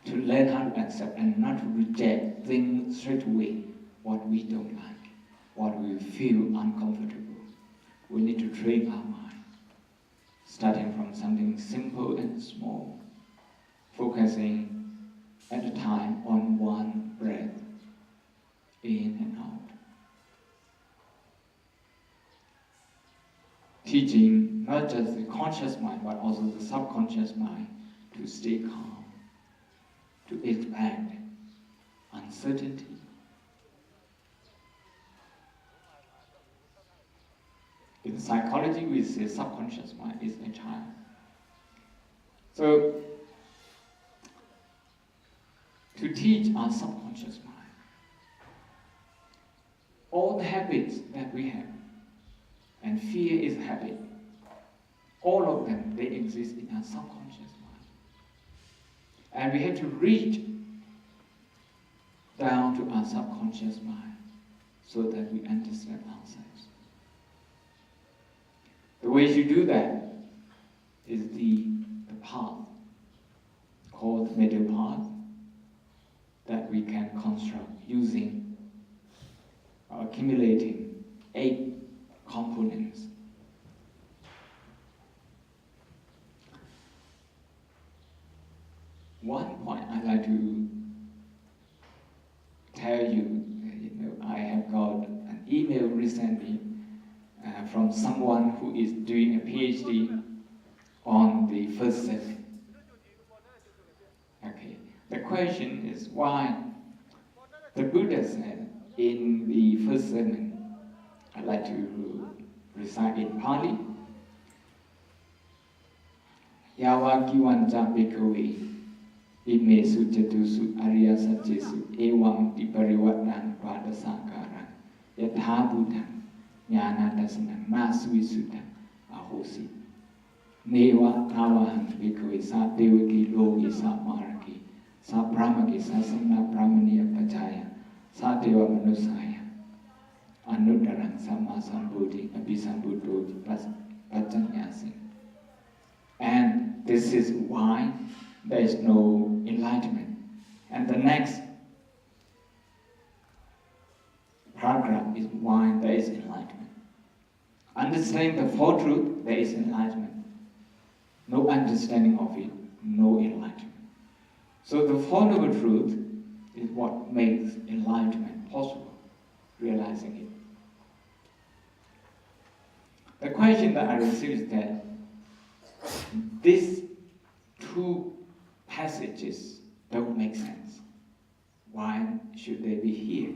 to learn how to accept and not to reject things straight away, what we don't like, what we feel uncomfortable, we need to train our mind. Starting from something simple and small, focusing at a time on one breath, in and out. Teaching not just the conscious mind, but also the subconscious mind to stay calm, to expect uncertainty. In psychology, we say subconscious mind is a child. So, to teach our subconscious mind, all the habits that we have, and fear is a habit, all of them, they exist in our subconscious mind. And we have to reach down to our subconscious mind so that we understand ourselves. The way to do that is the path called the middle path that we can construct using or accumulating 8 components. One point I'd like to tell you, I have got an email recently from someone who is doing a PhD on the first sermon. Okay, the question is why the Buddha said in the first sermon, I'd like to recite in Pali, Yawa Kiwanja Bhikkhave Ime Sujatusu Arya Satjesu Ewam Diparivatnang Vadasankaran Yatha Buddham Jnana Dasanam Masuvisuddham Ahosi Neva Tavaham Bhikkhave Sa Devaki Logi Sa Maraki Sa Brahmaki Sa Samna Brahmaniya Pachaya Sa Deva Manusaya Anuddarang Samma Sambuddhi Abhisambuddho Pachanyasi. And this is why there is no enlightenment. And the next paragraph is why there is enlightenment. Understanding the Four Truths, there is enlightenment. No understanding of it, no enlightenment. So the Four Noble Truths is what makes enlightenment possible, realizing it. The question that I received is that these 2 passages don't make sense. Why should they be here?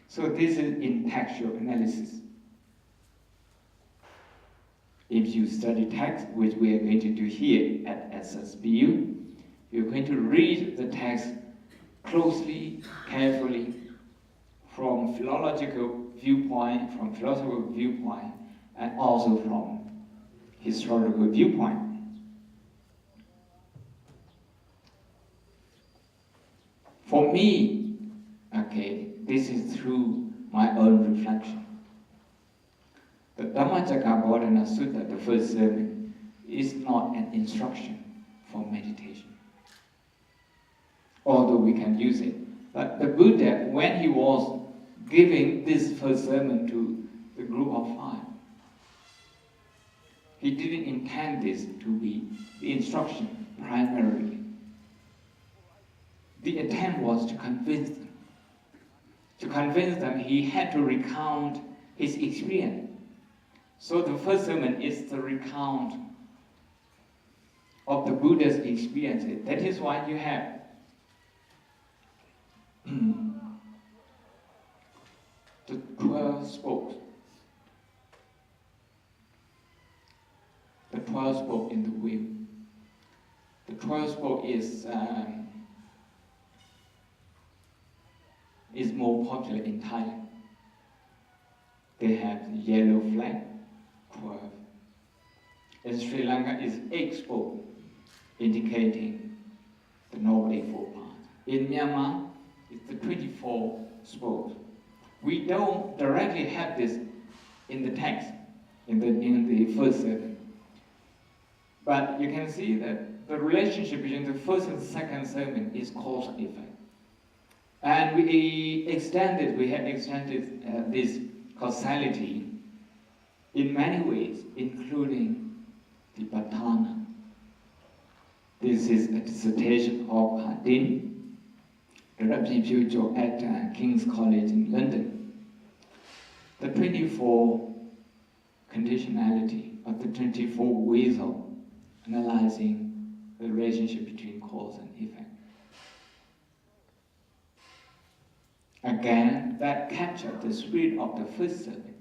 So this is in textual analysis. If you study text, which we are going to do here at SSBU, you're going to read the text closely, carefully, from philosophical viewpoint, and also from historical viewpoint. For me, okay, this is through my own reflection. The Dhammacakkappavattana Sutta, the first sermon, is not an instruction for meditation, although we can use it. But the Buddha, when he was giving this first sermon to the group of 5, he didn't intend this to be the instruction primarily. The attempt was to convince them. To convince them, he had to recount his experience. So the first sermon is the recount of the Buddha's experiences. That is why you have the 12 spokes. The 12 spoke in the wheel. The 12 spoke is more popular in Thailand. They have the yellow flag, 12. In Sri Lanka is 8 spoke, indicating the Noble Eightfold Path. In Myanmar, it's the 24 spokes. We don't directly have this in the text, in the first sermon. But you can see that the relationship between the first and second sermon is cause and effect. And we have extended this causality in many ways, including the Patana. This is a dissertation of Dean, Dr. Pyi Phyo Kyaw at King's College in London. The 24 conditionality, or the 24 ways of analyzing the relationship between cause and effect. Again, that captured the spirit of the first sermon.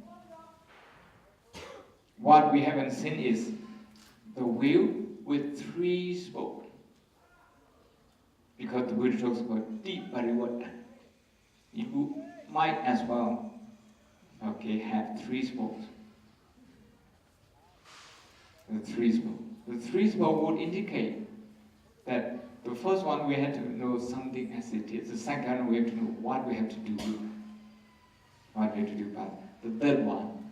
What we haven't seen is the wheel with 3 spokes. Because the Buddha talks about deep parivartana. You might as well, okay, have 3 spokes. The 3 spokes. The 3 spokes would indicate that the first one we have to know something as it is. The second we have to know what we have to do. What we have to do. But the third one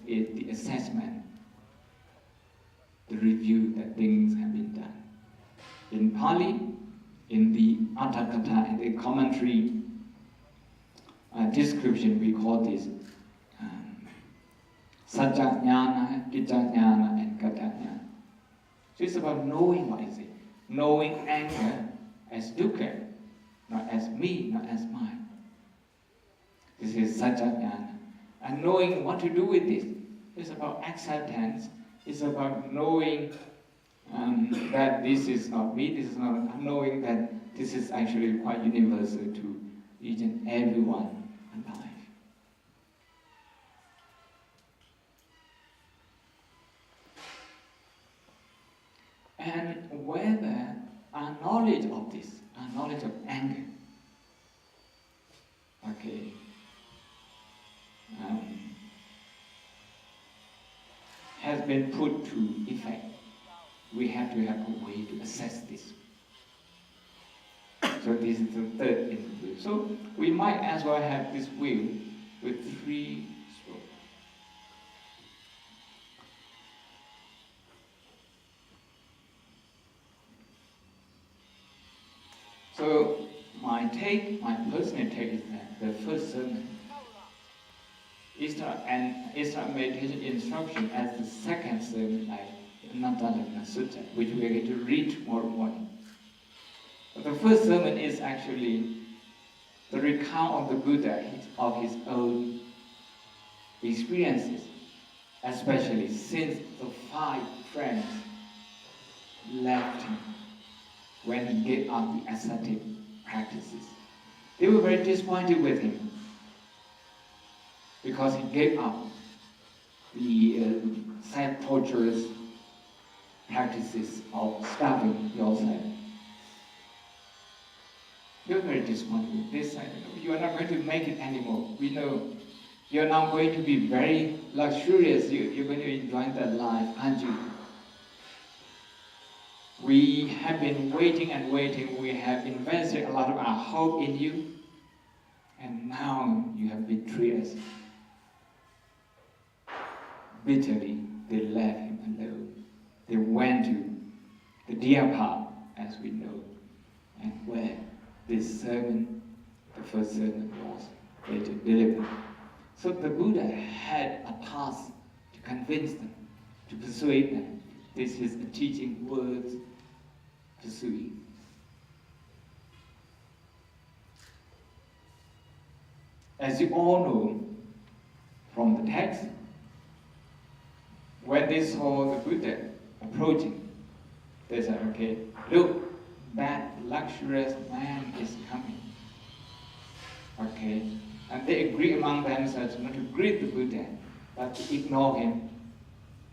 is the assessment, the review that things have been done. In Pali, in the Atthakatha, in the commentary description, we call this Sajjajnana, Kijjajnana, and Gatajnana. So it's about knowing what is it. Knowing anger as dukkha, not as me, not as mine. This is Sajjajnana. And knowing what to do with this. It's about acceptance. It's about knowing that this is not me, this is not, knowing that this is actually quite universal to each and everyone in life. And whether our knowledge of this, our knowledge of anger, okay, has been put to effect, we have to have a way to assess this. So this is the third interview. So we might as well have this wheel with 3 spokes. So my personal take is that the first sermon is not meditation instruction as the second sermon, like Nathalagna Sutta, which we are going to read tomorrow morning. But the first sermon is actually the recount of the Buddha, of his own experiences, especially since the 5 friends left him when he gave up the ascetic practices. They were very disappointed with him because he gave up the self-torturous practices of starving yourself. They were very disappointed with this. You are not going to make it anymore. We know you're now going to be very luxurious. You're going to enjoy that life, aren't you? We have been waiting and waiting. We have invested a lot of our hope in you. And now you have betrayed us. Bitterly, they left him alone. They went to the deer park, as we know, and where this sermon, the first sermon, was later delivered. So the Buddha had a task to convince them, to persuade them. This is the teaching words pursuing. As you all know from the text, when they saw the Buddha approaching, they said, okay, look, that luxurious man is coming. Okay, and they agree among themselves not to greet the Buddha, but to ignore him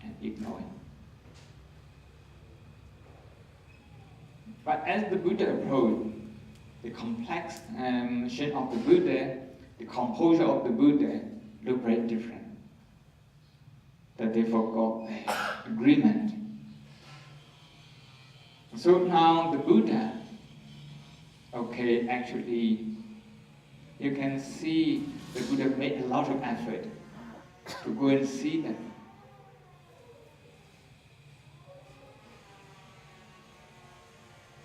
and ignore him. But as the Buddha approached, the complexion of the Buddha, the composure of the Buddha looked very different. That they forgot their agreement. So now the Buddha, okay, actually, you can see the Buddha made a lot of effort to go and see them.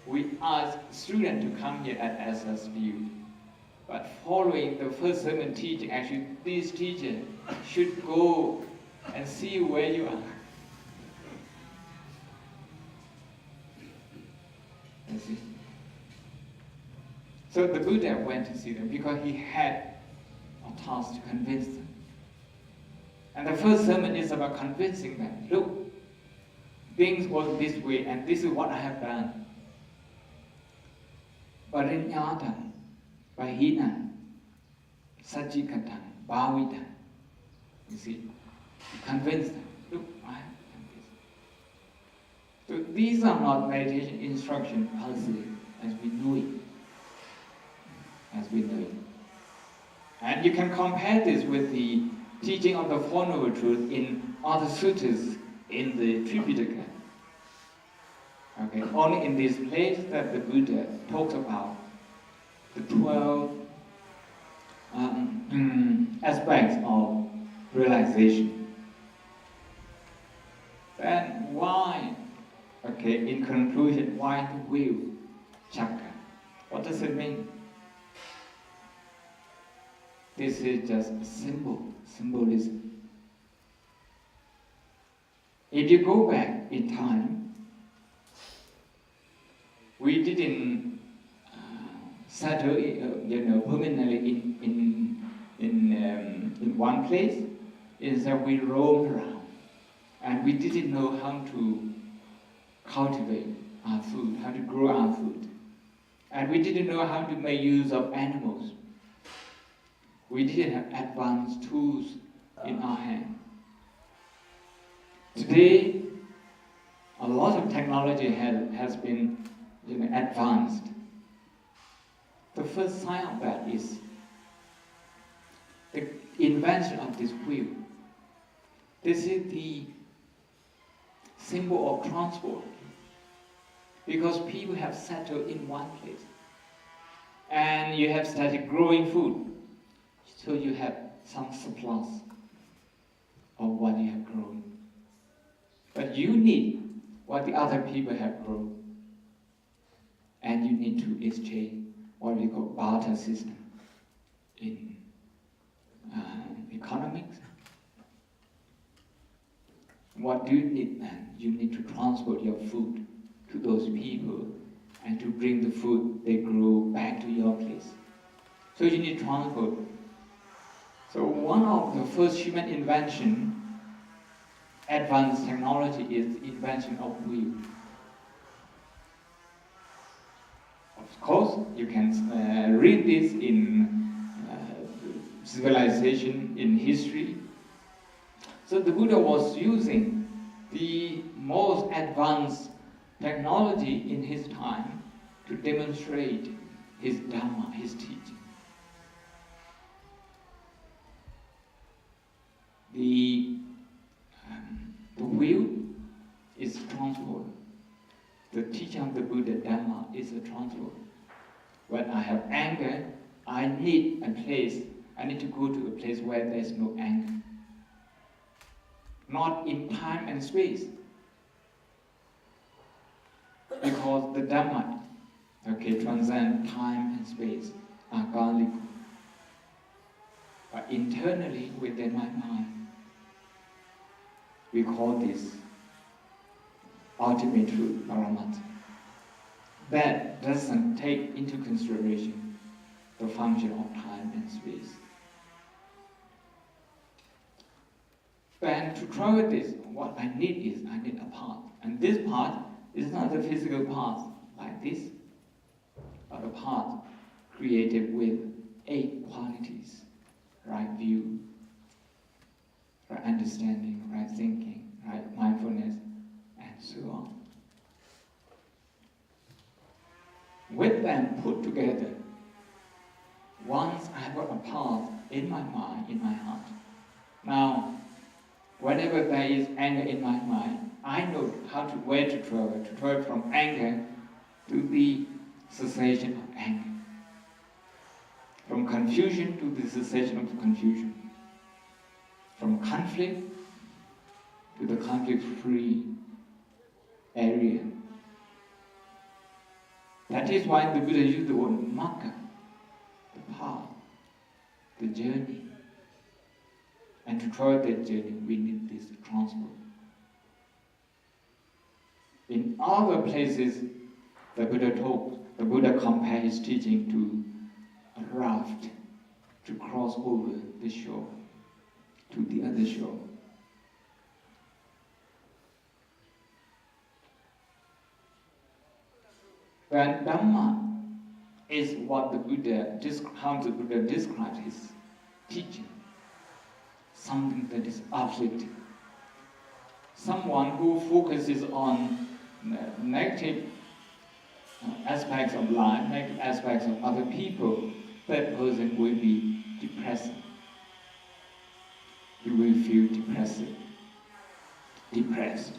We asked students to come here at SSBU, but following the first sermon teaching, actually, these teachers should go and see where you are. You see? So the Buddha went to see them because he had a task to convince them. And the first sermon is about convincing them. Look, things work this way, and this is what I have done. Parinyātam, Pahinam, Sajjikatam, Bhavitam. You see? Convince them. Look, I have done this. So these are not meditation instruction policy as we know it. And you can compare this with the teaching of the Four Noble Truths in other suttas in the Tripitaka. Okay, only in this place that the Buddha talks about the 12 aspects of realization. Then why, okay, in conclusion, why the will chakra? What does it mean? This is just a symbolism. If you go back in time, we didn't settle, permanently in one place. Instead, we roamed around, and we didn't know how to cultivate our food, how to grow our food, and we didn't know how to make use of animals. We didn't have advanced tools in our hand. Today, a lot of technology has been advanced. The first sign of that is the invention of this wheel. This is the symbol of transport, because people have settled in one place and you have started growing food, so you have some surplus of what you have grown. But you need what the other people have grown, and you need to exchange what we call barter system in economics. What do you need then? You need to transport your food to those people and to bring the food they grow back to your place. So you need transport. So one of the first human invention, advanced technology, is the invention of wheel. Of course, you can read this in civilization, in history. So the Buddha was using the most advanced technology in his time to demonstrate his Dhamma, his teaching. The will is transport. The teaching of the Buddha Dhamma is a transport. When I have anger, I need a place. I need to go to a place where there is no anger. Not in time and space. Because the Dhamma, transcends time and space, agaliku. But internally, within my mind, we call this ultimate truth, Paramatma. That doesn't take into consideration the function of time and space. And to travel this, what I need a path. And this path is not a physical path like this, but a path created with 8 qualities: right view, right understanding, right thinking, right mindfulness, and so on. With them put together, once I have got a path in my mind, in my heart. Now, whenever there is anger in my mind, I know where to travel from anger to the cessation of anger, from confusion to the cessation of confusion, from conflict to the conflict-free area. That is why the Buddha used the word magga, the path, the journey. And to travel that journey, we need this transport. In other places, the Buddha compared his teaching to a raft to cross over the shore to the other shore. When Dhamma is what how the Buddha describes his teaching, something that is uplifting. Someone who focuses on negative aspects of life, negative aspects of other people, that person will be depressed. He will feel depressed.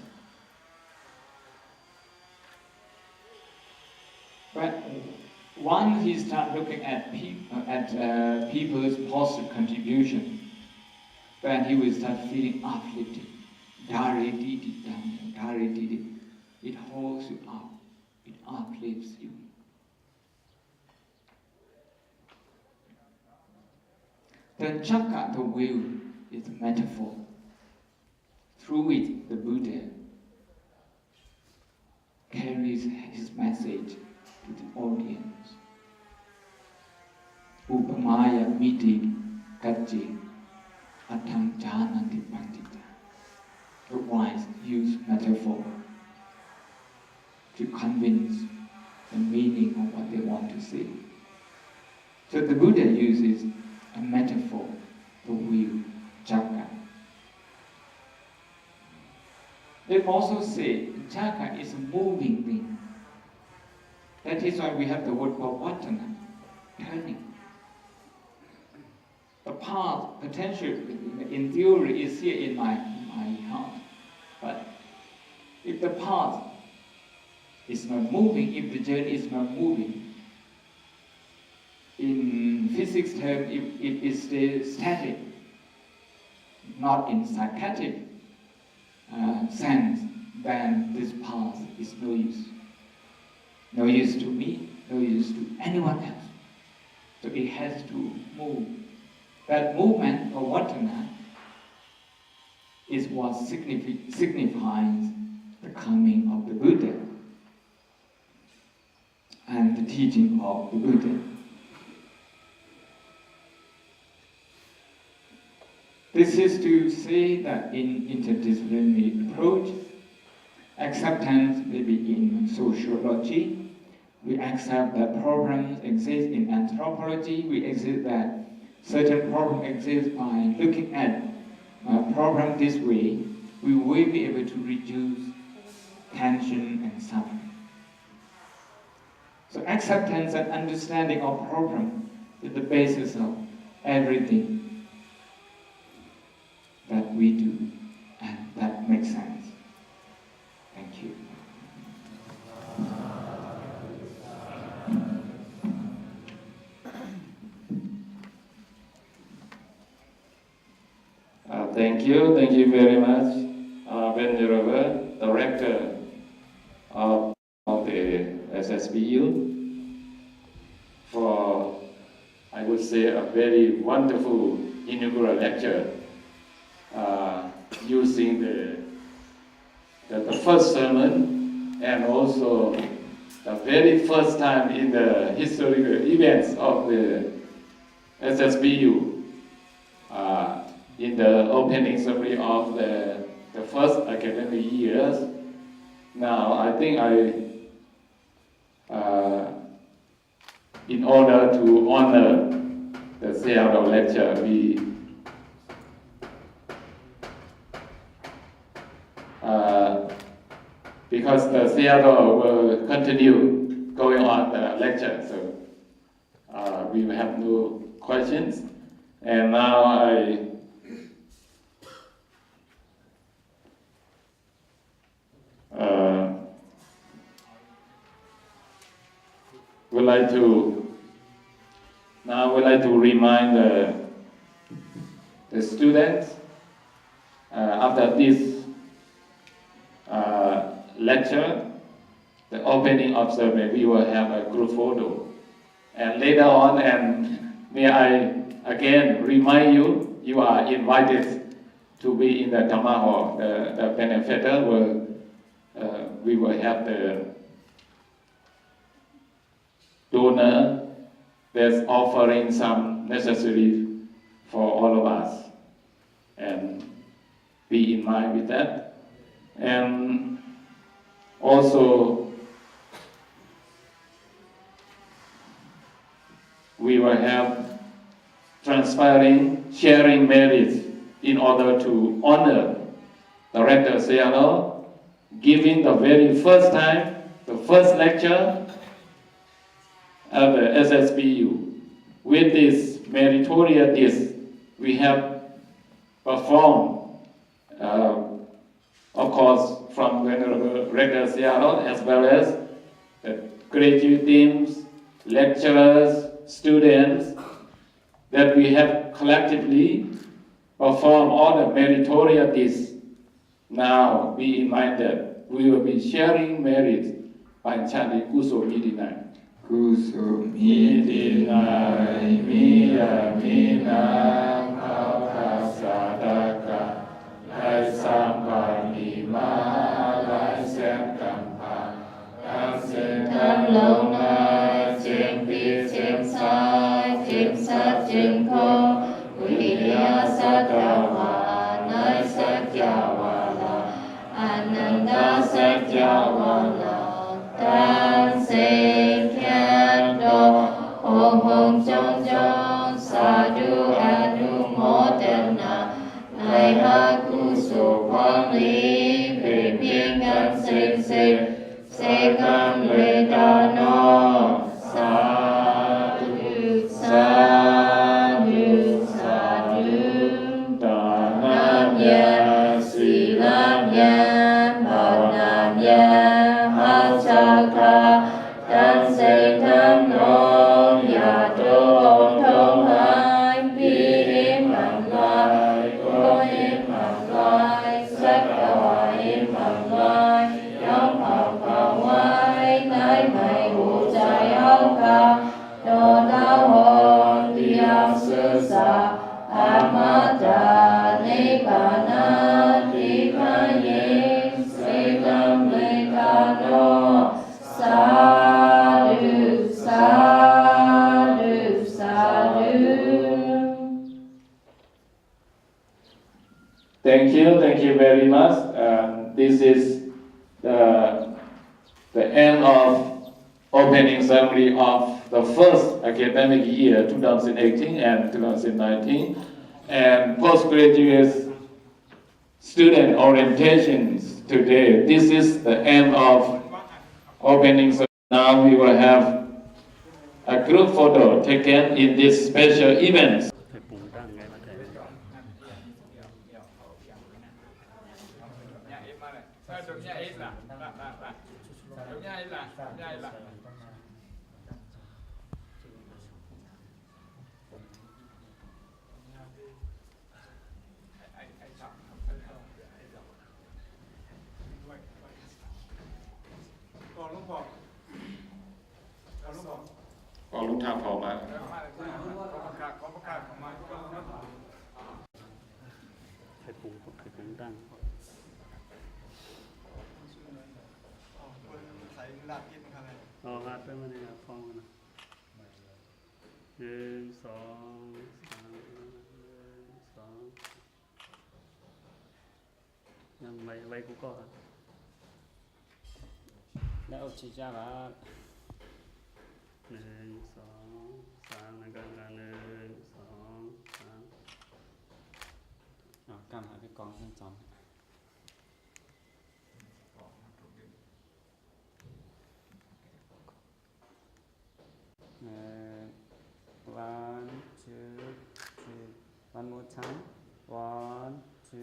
But once he starts looking at people's positive contribution, then he will start feeling uplifted. It holds you up. It uplifts you. The chakra, the wheel, is a metaphor. Through it, the Buddha carries his message to the audience. Upamaya miti kachi atang jananti pandita. The wise use metaphor to convince the meaning of what they want to say. So the Buddha uses a metaphor, the wheel, chakra. They also say chakra is a moving thing. That is why we have the word pavatana, turning. The path, potential, in theory, is here in my heart. But if the path is not moving, if the journey is not moving, in physics terms, if it is static, not in psychiatric sense, then this path is no use. No use to me, no use to anyone else. So it has to move. That movement, or vatana, is what signifies the coming of the Buddha and the teaching of the Buddha. This is to say that in interdisciplinary approach, acceptance may be in sociology. We accept that problems exist in anthropology. We accept that certain problems exist by looking at a problem this way. We will be able to reduce tension and suffering. So acceptance and understanding of problem is the basis of everything that we do, and that makes sense. Thank you. Thank you very much, Venerable, the Rector of the SSBU, for, I would say, a very wonderful inaugural lecture, using the first sermon and also the very first time in the historical events of the SSBU. In the opening ceremony of the first academic years. Now, I think in order to honor the Seattle lecture, because the Seattle will continue going on the lecture, so we will have no questions. And now I would like to remind the students after this lecture, the opening of ceremony, we will have a group photo. And later on, and may I again remind you, you are invited to be in the Dhamma hall. The benefactor will, we will have the donor that's offering some necessary for all of us, and be in mind with that. And also we will have sharing merits in order to honor the Rector Seattle giving the very first time, the first lecture at the SSBU. With this meritorious dish, we have performed, of course, from Venerable Rector Seattle, as well as the graduate teams, lecturers, students, that we have collectively performed all the meritorious dishes. Now be in mind that we will be sharing merits by chanting Kuso Midinai. Kuso Midinai, Miya Mina, Mauka Sadaka, Lai Sambani Ma, Lai Sem Kampa, Lai Sem Kamlona, Jem Pi, Jem Sai, Jem Sat, Jem Ko, Viya Sadawa, Nai Satyawala, Ananda Satyawala, Tan Seng Kyaw, Hong Hong Chong Chong, Sadhu Anumodana, Nai Ha Kusu Kwang Li, Pe Pieng Gan Seng Seng, Sekam Vedano, Sadhu, Sadhu, Sadhu, Dhanamya, Silamya, Bhavanamya, Hachaka, Tan Seng Tham Nong, Yato Ong Thong Hai, Pi Im Bằng Lai, Ko Im Bằng Lai, Sắc Đỏ Im Bằng Lai, Yong Phật Phật Ngoại, Thái Mày Hữu Trái Áo Ca, Đồ Đáo Hồn, Tiang Sư Sa, Amata, Nibbana, Dikhayin, Sekam Lekano, Sadhu, Sadhu, Sadhu. Thank you very much. This is the end of opening ceremony of the first academic year, 2018 and 2019, and postgraduate student orientations today. This is the end of opening ceremony. Now we will have a group photo taken in this special event. Có lúc thao phò mà. Vậy cũng có hả? Đã ổn chỉ ra là nâng song sang nâng nâng song sang. Cầm hai cái con sang tròn. One, two, three. One more time. 1, 2,